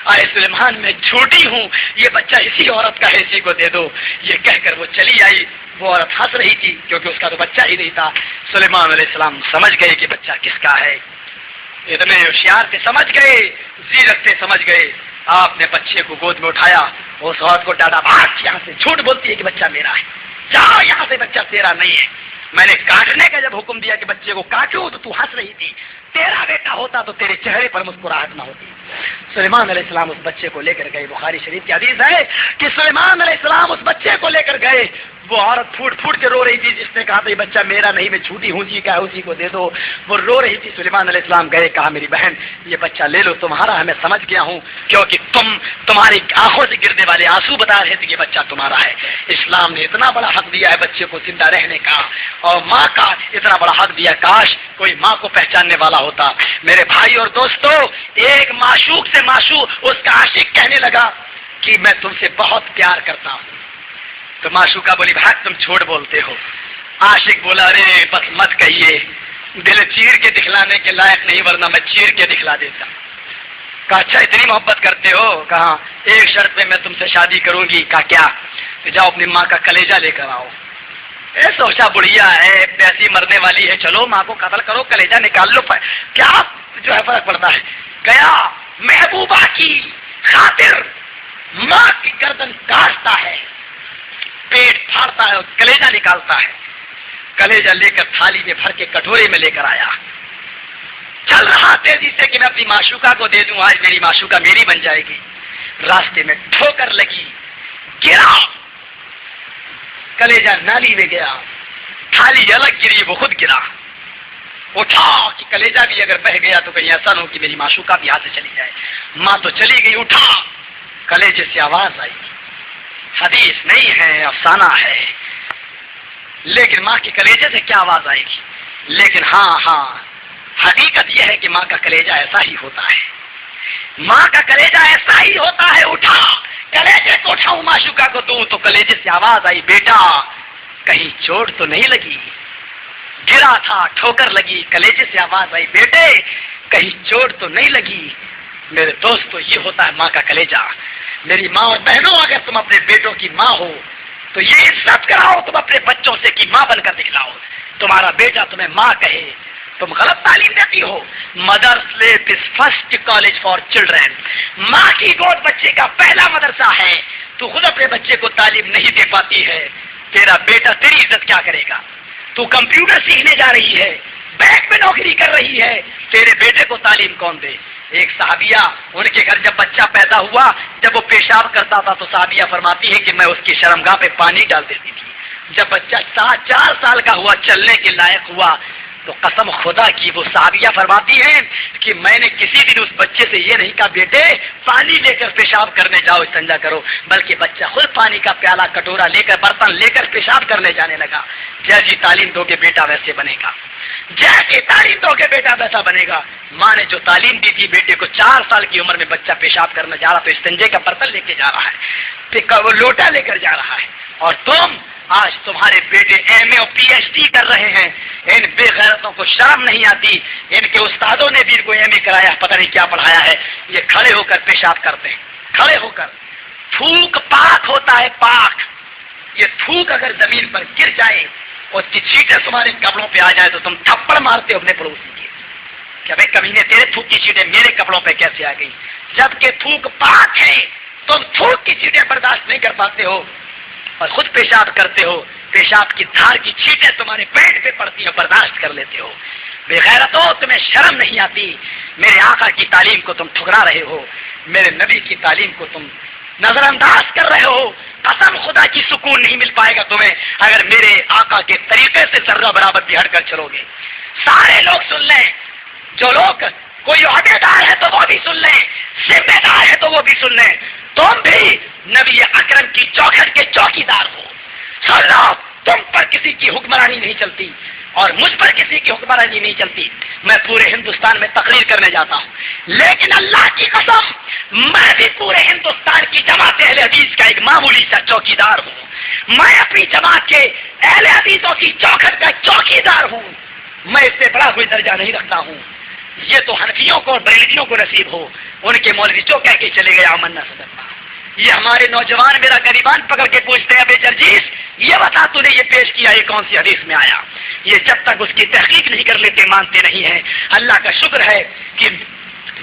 اے سلیمان میں جھوٹی ہوں، یہ بچہ اسی عورت کا ہے، اسی کو دے دو۔ یہ کہہ کر وہ چلی آئی، وہ عورت ہنس رہی تھی کیونکہ اس کا تو بچہ ہی نہیں تھا۔ سلیمان علیہ السلام سمجھ گئے کہ بچہ کس کا ہے، اتنے ہوشیار سے سمجھ گئے، زیرت سے سمجھ گئے۔ آپ نے بچے کو گود میں اٹھایا، اس عورت کو ڈانٹا بھاگ یہاں سے، جھوٹ بولتی ہے کہ بچہ میرا ہے، جاؤ یہاں سے، بچہ تیرا نہیں ہے۔ میں نے کاٹنے کا جب حکم دیا کہ بچے کو کاٹو تو ہنس رہی تھی، تیرا بیٹا ہوتا تو تیرے چہرے پر مسکراہٹ نہ ہوتی۔ سلیمان علیہ السلام اس بچے کو لے کر گئے، بخاری شریف کی حدیث ہے کہ سلیمان علیہ السلام اس بچے کو لے کر گئے۔ وہ عورت پھوٹ پھوٹ کے رو رہی تھی جس نے کہا تھا یہ بچہ میرا نہیں، میں جھوٹی ہوں، جی کا ہے اسی کو دے دو، وہ رو رہی تھی۔ سلیمان علیہ السلام گئے، کہا میری بہن یہ بچہ لے لو، تمہارا ہے، میں سمجھ گیا ہوں کیونکہ تمہاری آنکھوں سے گرنے والے آنسو بتا رہے تھے کہ بچہ تمہارا ہے۔ اسلام نے اتنا بڑا حق دیا ہے بچے کو زندہ رہنے کا، اور ماں کا اتنا بڑا حق دیا، کاش کوئی ماں کو پہچاننے والا ہوتا۔ میرے بھائی اور دوستو، ایک معشوق سے معشوق اس کا عاشق کہنے لگا کہ میں تم سے بہت پیار کرتا ہوں، تو معشوقہ بولی بھائی تم جھوٹ بولتے ہو۔ عاشق بولا ارے بس مت کہیے، دل چیر کے دکھلانے کے لائق نہیں ورنہ میں چیر کے دکھلا دیتا۔ کہا اچھا اتنی محبت کرتے ہو؟ کہا ایک شرط پہ میں تم سے شادی کروں گی۔ کہا کیا؟ کہ جاؤ اپنی ماں کا کلیجہ لے کر آؤ۔ سوچا بڑھیا ہے، پیسی مرنے والی ہے، چلو ماں کو قتل کرو، کلیجہ نکال لو، کیا جو ہے فرق پڑتا ہے۔ گیا محبوبہ کی خاطر ماں کی گردن کاٹتا ہے، پیٹ پھاڑتا ہے اور کلیجہ نکالتا ہے۔ کلیجہ لے کر تھالی میں بھر کے کٹورے میں لے کر آیا، چل رہا تیزی سے کہ میں اپنی معشوقہ کو دے دوں، آج میری معشوقہ میری بن جائے گی۔ راستے میں ٹھوکر لگی، گرا، کلیجہ نالی میں گیا، تھالی الگ گری، وہ خود گرا۔ اٹھا کہ کلیجہ بھی اگر بہ گیا تو کہیں ایسا نہ ہو کہ میری معشوقہ بھی ہاتھ سے چلی جائے۔ ماں تو چلی گئی، اٹھا، کلیجے سے آواز آئی، حدیث نہیں ہے، افسانہ ہے، لیکن ماں کے کلیجے سے کیا آواز آئے گی؟ لیکن ہاں حقیقت یہ ہے کہ ماں کا کلیجہ ایسا ہی ہوتا ہے، ماں کا کلیجہ ایسا ہی ہوتا ہے۔ اٹھا، کلیجے کو اٹھاؤں معشوقہ کو دوں، تو کلیجے سے آواز آئی، بیٹا کہیں چوٹ تو نہیں لگی؟ گرا تھا، ٹھوکر لگی، کلیجے سے آواز آئی، بیٹے کہیں چوٹ تو نہیں لگی؟ میرے دوستو، یہ ہوتا ہے ماں کا کلیجہ۔ میری ماں اور بہنوں، اگر تم اپنے بیٹوں کی ماں ہو تو یہ عزت کراؤ، تم اپنے بچوں سے کہ ماں بن کر دکھلاؤ۔ تمہارا بیٹا تمہیں ماں کہے، تم غلط تعلیم دیتی ہو۔ مدرس لیپ از فرسٹ کالج فار چلڈرن، ماں کی گود بچے کا پہلا مدرسہ ہے۔ تو خود اپنے بچے کو تعلیم نہیں دے پاتی ہے، تیرا بیٹا تیری عزت کیا کرے گا؟ تو کمپیوٹر سیکھنے جا رہی ہے، بینک میں نوکری کر رہی ہے، تیرے بیٹے کو تعلیم کون دے؟ ایک صحابیہ، ان کے گھر جب بچہ پیدا ہوا، جب وہ پیشاب کرتا تھا تو صحابیہ فرماتی ہے کہ میں اس کی شرمگاہ پہ پانی ڈال دیتی تھی۔ جب بچہ 4 سال کا ہوا، چلنے کے لائق ہوا، تو قسم خدا کی وہ صحابیہ فرماتی ہیں کہ میں نے کسی دن اس بچے سے یہ نہیں کہا بیٹے پانی لے کر پیشاب کرنے جاؤ، استنجا کرو، بلکہ بچہ خود پانی کا پیالہ کٹورا لے کر، برتن لے کر پیشاب کرنے جانے لگا۔ جیسی تعلیم دو گے بیٹا ویسے بنے گا، جیسی تعلیم دو گے بیٹا ویسا بنے گا۔ ماں نے جو تعلیم دی تھی بیٹے کو، 4 سال کی عمر میں بچہ پیشاب کرنے جا رہا تو استنجے کا برتن لے کے جا رہا ہے، وہ لوٹا لے کر جا رہا ہے، اور تم آج تمہارے بیٹے ایم اے اور پی ایچ ڈی کر رہے ہیں، ان بے غیرتوں کو شرم نہیں آتی، ان کے استادوں نے بھی ان کو ایم اے کرایا، پتہ نہیں کیا پڑھایا ہے، یہ کھڑے ہو کر پیشاب کرتے ہیں، کھڑے ہو کر۔ تھوک پاک ہوتا ہے، پاک۔ یہ تھوک اگر زمین پر گر جائے اور اس کی چھینٹیں تمہارے کپڑوں پہ آ جائے تو تم تھپڑ مارتے ہو اپنے پڑوسی کے کہ بھائی کمینے تیرے تھوک کی چھینٹیں میرے کپڑوں پہ کیسے آ گئی؟ جبکہ تھوک پاک ہے، تم تھوک کی چھینٹیں برداشت نہیں کر پاتے ہو اور خود پیشاب کرتے ہو، پیشاب کی دھار کی چھینٹیں تمہارے پیٹ پہ پڑتی ہیں، برداشت کر لیتے ہو۔ بے غیرتو، تمہیں شرم نہیں آتی؟ میرے آقا کی تعلیم کو تم ٹھکرا رہے ہو، میرے نبی کی تعلیم کو تم نظر انداز کر رہے ہو۔ قسم خدا کی سکون نہیں مل پائے گا تمہیں اگر میرے آقا کے طریقے سے ذرہ برابر بھی ہٹ کر چلو گے۔ سارے لوگ سن لیں، جو لوگ کوئی عہدے دار ہے تو وہ بھی سن لیں، ذمہ دار ہے تو وہ بھی سن لیں، تم بھی نبی اکرم کی چوکھٹ کے چوکی دار ہو۔ سن لو، تم پر کسی کی حکمرانی نہیں چلتی اور مجھ پر کسی کی حکمرانی نہیں چلتی۔ میں پورے ہندوستان میں تقریر کرنے جاتا ہوں، لیکن اللہ کی قسم میں بھی پورے ہندوستان کی جماعت اہل حدیث کا ایک معمولی سا چوکی دار ہوں۔ میں اپنی جماعت کے اہل حدیثوں کی چوکھٹ کا چوکی دار ہوں، میں اس سے بڑا کوئی درجہ نہیں رکھتا ہوں۔ یہ تو حنفیوں کو اور بریلویوں کو نصیب ہو، ان کے مولوی جو کہہ کے چلے گئے امن نہ صدقہ۔ یہ ہمارے نوجوان میرا گریبان پکڑ کے پوچھتے ہیں، بے جرجیس یہ بتا تو نے یہ پیش کیا یہ کون سی حدیث میں آیا؟ یہ جب تک اس کی تحقیق نہیں کر لیتے مانتے نہیں ہیں۔ اللہ کا شکر ہے کہ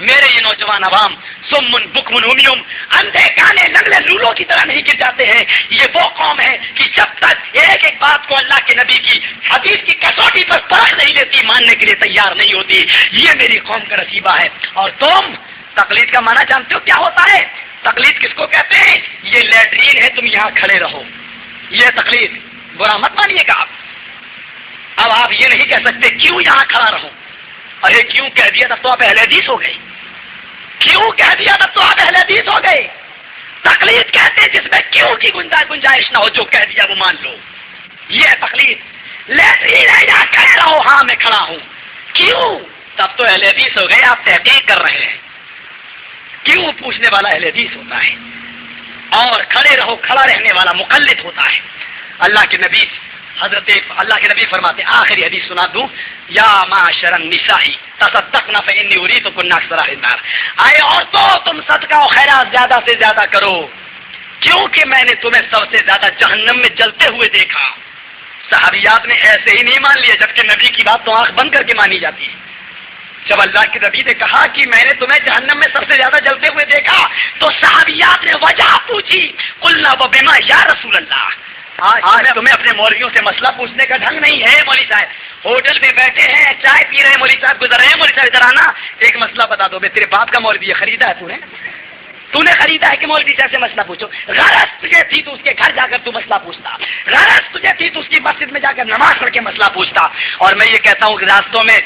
میرے یہ نوجوان عوام سمن بکمن امیوم، اندھے کانے لنگڑے لولوں کی طرح نہیں گر جاتے ہیں۔ یہ وہ قوم ہے کہ جب تک ایک ایک بات کو اللہ کے نبی کی حدیث کی کسوٹی پر پرکھ نہیں لیتی، ماننے کے لیے تیار نہیں ہوتی۔ یہ میری قوم کا نصیبہ ہے۔ اور تم تقلید کا معنی جانتے ہو کیا ہوتا ہے؟ تقلید کس کو کہتے ہیں؟ یہ لیٹرین ہے، تم یہاں کھڑے رہو، یہ تقلید۔ برا مت مانیے گا اب آپ یہ نہیں کہہ سکتے کیوں یہاں کھڑا رہو، ارے کیوں کہہ دیا تھا تو آپ اہل حدیث ہو گئے، کیوں کہہ دیا تھا تو آپ اہل حدیث ہو گئے۔ تقلید کہتے ہیں جس میں کیوں کی گنجائش نہ ہو، جو کہہ دیا وہ مان لو، یہ ہے تقلید۔ لیٹرین ہے یہاں کھڑے رہو، ہاں میں کھڑا ہوں، کیوں؟ تب تو اہل حدیث ہو گئے، آپ تحقیق کر رہے ہیں۔ کیوں پوچھنے والا اہل حدیث ہوتا ہے اور کھڑے رہو کھڑا رہنے والا مقلد ہوتا ہے۔ اللہ کے نبی اللہ کے نبی فرماتے ہیں، آخری حدیث سنا دوں، یا معاشر النساء تصدقن فانی اریدکن اکثر اہل النار، اے عورتوں تم صدقہ و خیرات زیادہ سے زیادہ کرو کیونکہ میں نے تمہیں سب سے زیادہ جہنم میں جلتے ہوئے دیکھا۔ صحابیات نے ایسے ہی نہیں مان لیا، جبکہ نبی کی بات تو آنکھ بند کر کے مانی جاتی ہے۔ جب اللہ کے نبی نے کہا کہ میں نے تمہیں جہنم میں سب سے زیادہ جلتے ہوئے دیکھا تو صحابیات نے وجہ پوچھی، قلنا وبما یا رسول اللہ، آج تمہیں اپنے مولویوں سے مسئلہ پوچھنے کا ڈھنگ نہیں ہے. مولوی صاحب ہوٹل میں بیٹھے ہیں, چائے پی رہے ہیں, مولوی صاحب گزر رہے ہیں, مولوی صاحب ادھر آنا, ایک مسئلہ بتا دو. تیرے باپ کا مولوی خریدا ہے تو نے خریدا ہے کہ مولوی صاحب سے مسئلہ پوچھو. غرض تجھے تھی تو اس کے گھر جا کر تو مسئلہ پوچھتا, غرض تجھے تھی تو اس کی مسجد میں جا کر نماز پڑھ کے مسئلہ پوچھتا. اور میں یہ کہتا ہوں کہ راستوں میں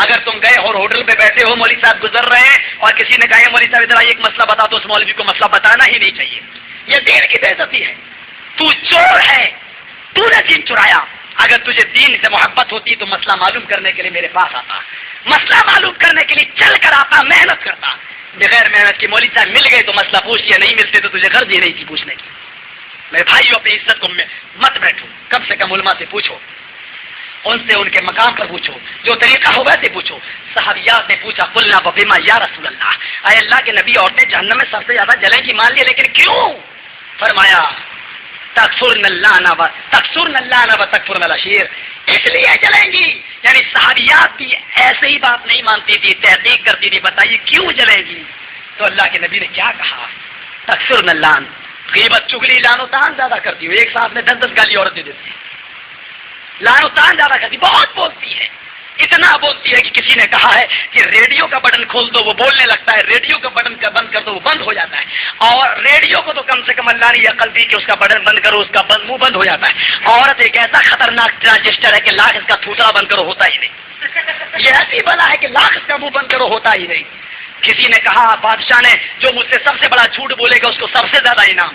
اگر تم گئے اور ہوٹل پہ بیٹھے ہو, مولوی صاحب گزر رہے ہیں اور کسی نے کہا مولوی صاحب ادھر آئیے ایک مسئلہ بتا, تو اس مولوی کو مسئلہ بتانا ہی نہیں چاہیے. یہ دین کی بے عزتی ہے. تو چور ہے, تو نے دین چرایا. اگر تجھے دین سے محبت ہوتی تو مسئلہ معلوم کرنے کے لیے میرے پاس آتا, مسئلہ معلوم کرنے کے لیے چل کر آتا, محنت کرتا. بغیر محنت کی مولوی صاحب مل گئے تو مسئلہ پوچھ لیا, نہیں ملتے تو تجھے غرض ہی نہیں تھی پوچھنے کی. میرے بھائیو اپنی عزت کو مت بیٹھو, کم سے کم علماء سے پوچھو, ان سے ان کے مقام پر پوچھو, جو طریقہ ہو ویسے پوچھو. صحابیات نے پوچھا قلنا بما یا رسول اللہ, اے اللہ کے نبی عورتیں جہنم میں سب سے زیادہ جلیں گی, مان لیا, لیکن کیوں؟ فرمایا تکفرن اللہ و تکفرن العشیر, اس لیے جلیں گی. یعنی صحابیات بھی ایسے ہی بات نہیں مانتی تھی, تحقیق کرتی تھی, بتائیے کیوں جلے گی؟ تو اللہ کے نبی نے کیا کہا؟ تکفرن اللہ, غیبت چغلی لعن و طعن زیادہ کرتی ہو, ایک ساتھ میں 10 گالی عورت دے دیتی, لعن و طعن زیادہ کرتی, بہت بولتی ہے, اتنا بولتی ہے کہ کسی نے کہا ہے کہ ریڈیو کا بٹن کھول دو وہ بولنے لگتا ہے, ریڈیو کا بٹن بند کر دو وہ بند ہو جاتا ہے. اور ریڈیو کو تو کم سے کم اللہ نے عقل دی کہ اس کا بٹن بند کرو, اس کا منہ بند ہو جاتا ہے. عورت ایک ایسا خطرناک ٹرانزسٹر ہے کہ لاکھ اس کا تھوتڑا بند کرو ہوتا ہی نہیں. یہ ایسی بلا ہے کہ لاکھ اس کا منہ بند کرو ہوتا ہی نہیں. کسی نے کہا بادشاہ نے جو مجھ سے سب سے بڑا جھوٹ بولے گا اس کو سب سے زیادہ انعام.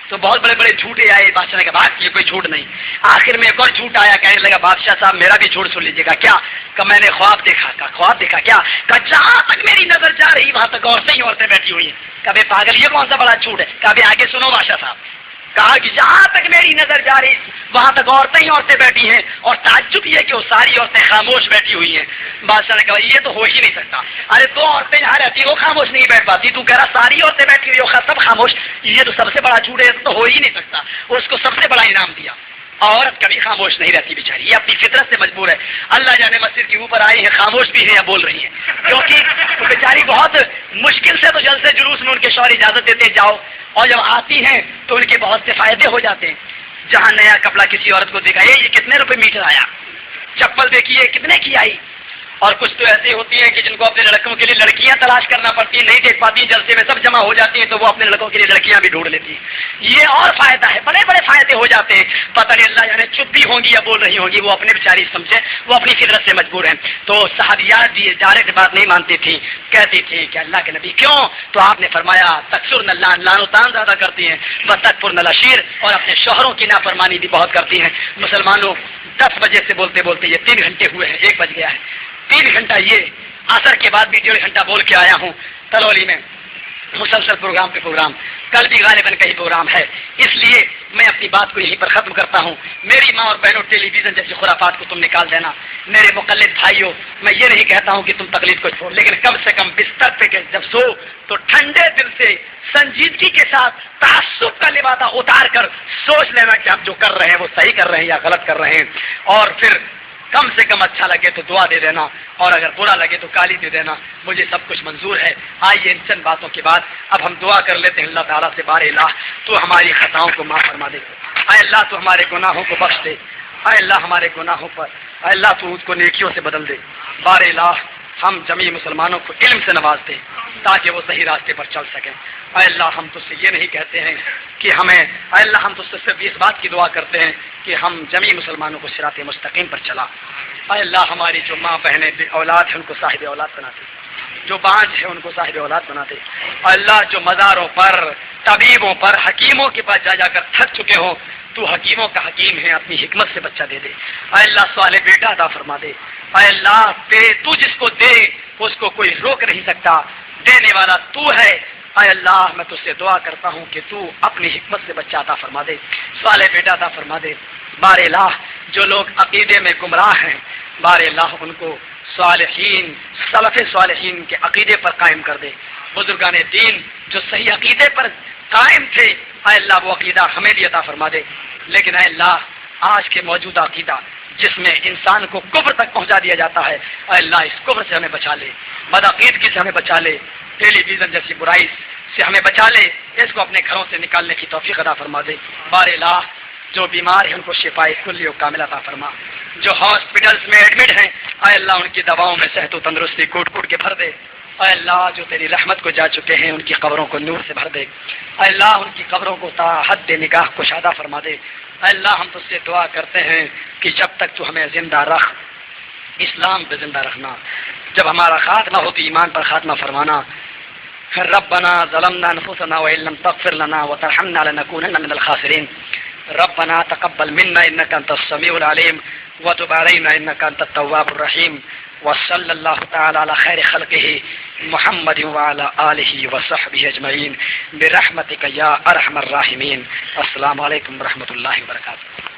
تو بہت بڑے بڑے جھوٹے آئے, بادشاہ نے کہا بات یہ کوئی جھوٹ نہیں. آخر میں ایک اور جھوٹ آیا, کہنے لگا بادشاہ صاحب میرا بھی جھوٹ سن لیجیے گا. کیا؟ کہ میں نے خواب دیکھا. خواب دیکھا کیا؟ کہ جہاں تک میری نظر جا رہی وہاں تک عورتیں ہی عورتیں بیٹھی ہوئی ہیں. کبھی پاگل, یہ کون سا بڑا جھوٹ ہے؟ کبھی آگے سنو بادشاہ صاحب. کہا کہ جہاں تک میری نظر جا رہی وہاں تک عورتیں ہی عورتیں بیٹھی ہیں, اور تعجب یہ کہ وہ ساری عورتیں خاموش بیٹھی ہوئی ہیں. بادشاہ نے کہا یہ تو ہو ہی نہیں سکتا. ارے 2 عورتیں جہاں رہتی وہ خاموش نہیں بیٹھ پاتی, تو کہہ رہا ساری عورتیں بیٹھی ہوئی ہو سب خاموش, یہ تو سب سے بڑا جھوٹ ہے, تو ہو ہی نہیں سکتا. اس کو سب سے بڑا انعام دیا. عورت کبھی خاموش نہیں رہتی بیچاری, یہ اپنی فطرت سے مجبور ہے. اللہ جانے مسجد کے اوپر آئی ہیں, خاموش بھی ہیں یا بول رہی ہیں, کیونکہ بیچاری بہت مشکل سے تو جلسے جلوس میں ان کے شوہر اجازت دیتے ہیں جاؤ, اور جب آتی ہیں تو ان کے بہت سے فائدے ہو جاتے ہیں. جہاں نیا کپڑا کسی عورت کو دکھائے یہ کتنے روپے میٹر آیا, چپل دیکھیے کتنے کی آئی. اور کچھ تو ایسی ہوتی ہیں کہ جن کو اپنے لڑکوں کے لیے لڑکیاں تلاش کرنا پڑتی ہیں, نہیں دیکھ پاتی, جلسے میں سب جمع ہو جاتی ہیں تو وہ اپنے لڑکوں کے لیے لڑکیاں بھی ڈھونڈ لیتی ہیں. یہ اور فائدہ ہے, بڑے بڑے فائدے ہو جاتے ہیں. پتہ نہیں اللہ جانے چپ بھی ہوں گی یا بول رہی ہوں گی, وہ اپنے بیچاری سمجھے, وہ اپنی فطرت سے مجبور ہیں. تو صحابیات بھی ڈائریکٹ بات نہیں مانتی تھی, کہتی تھی کہ اللہ کے نبی کیوں؟ تو آپ نے فرمایا تکسرن اللہ, لعن و طعن زیادہ کرتی ہیں, وتکفرن العشیر, اور اپنے شوہروں کی نافرمانی بھی بہت کرتی ہیں. مسلمانوں 10 بجے سے بولتے بولتے یہ 3 گھنٹے ہوئے ہیں, 1 بج گیا ہے. 3 گھنٹہ یہ عصر کے بعد بھی 1.5 گھنٹہ بول کے آیا ہوں. تلولی میں مسلسل پروگرام پہ پروگرام, کل بھی غالباً کہیں پروگرام ہے, اس لیے میں اپنی بات کو یہیں پر ختم کرتا ہوں. میری ماں اور بہنوں, ٹیلی ویژن جیسی خرافات کو تم نکال دینا. میرے مقلد بھائیوں, میں یہ نہیں کہتا ہوں کہ تم تقلید کو چھوڑ, لیکن کم سے کم بستر پہ جب سو تو ٹھنڈے دل سے سنجیدگی کے ساتھ تعصب کا لبادہ اتار کر سوچ لینا کہ ہم جو کر رہے ہیں وہ صحیح کر رہے ہیں یا غلط کر رہے ہیں. اور پھر کم سے کم اچھا لگے تو دعا دے دینا, اور اگر برا لگے تو گالی دے دینا. مجھے سب کچھ منظور ہے. آئیے ان چند باتوں کے بعد اب ہم دعا کر لیتے ہیں اللہ تعالیٰ سے. بار الہ تو ہماری خطاؤں کو معاف فرما دے, اے اللہ تو ہمارے گناہوں کو بخش دے, اے اللہ ہمارے گناہوں پر, اے اللہ تو اس کو نیکیوں سے بدل دے. بار الہ ہم جمیع مسلمانوں کو علم سے نواز دے تاکہ وہ صحیح راستے پر چل سکیں. اے اللہ ہم تجھ سے یہ نہیں کہتے ہیں کہ ہمیں, اے اللہ ہم تجھ سے صرف اس بات کی دعا کرتے ہیں کہ ہم جمیع مسلمانوں کو صراط مستقیم پر چلا. اے اللہ ہماری جو ماں بہنیں بے اولاد ہیں ان کو صاحب اولاد بنا دے, جو بانج ہے ان کو صاحب اولاد بنا دے. اے اللہ جو مزاروں پر, طبیبوں پر, حکیموں کے پاس جا کر تھک چکے ہوں, تو حکیموں کا حکیم ہے, اپنی حکمت سے بچہ دے دے. اے اللہ صالح بیٹا عطا فرما دے. اے اللہ تو جس کو دے اس کو کوئی روک نہیں سکتا, دینے والا تو ہے. اے اللہ میں تجھ سے دعا کرتا ہوں کہ تو اپنی حکمت سے بچہ عطا فرما دے, صالح بیٹا عطا فرما دے. بار الہ جو لوگ عقیدے میں گمراہ ہیں, بار الہ ان کو صالحین, سلف صالحین کے عقیدے پر قائم کر دے. بزرگان دین جو صحیح عقیدے پر قائم تھے, اے اللہ وہ عقیدہ ہمیں بھی عطا فرما دے. لیکن اے اللہ آج کے موجودہ عقیدہ جس میں انسان کو کفر تک پہنچا دیا جاتا ہے, اے اللہ اس کفر سے ہمیں بچا لے, بدعقیدگی سے ہمیں بچا لے, ٹیلی ویژن جیسی برائی سے ہمیں بچا لے, اس کو اپنے گھروں سے نکالنے کی توفیق عطا فرما دے. بار الہ جو بیمار ہیں ان کو شفاء کلی و کامل عطا فرما، جو ہاسپٹلز میں ایڈمٹ ہیں اے اللہ ان کی دواؤں میں صحت و تندرستی کوٹ کوٹ کے بھر دے، اے اللہ جو تیری رحمت کو جا چکے ہیں ان کی قبروں کو نور سے بھر دے، اے اللہ ان کی قبروں کو تا حد نگاہ کشادہ فرما دے، اے اللہ ہم تجھ سے دعا کرتے ہیں کہ جب تک تو ہمیں زندہ رکھ، اسلام پہ زندہ رکھنا، جب ہمارا خاتمہ ہو تو ایمان پر خاتمہ فرمانا۔ ربنا ظلمنا انفسنا وان لم تغفر لنا وترحمنا لنكونن من الخاسرين ربنا تقبل منا انك انت السميع العليم وتب علينا انك انت التواب الرحيم وصلى الله تعالى على خير خلقه محمد وعلى آله وصحبه اجمعين برحمتك يا ارحم الراحمين۔ السلام علیکم ورحمۃ اللہ وبرکاتہ۔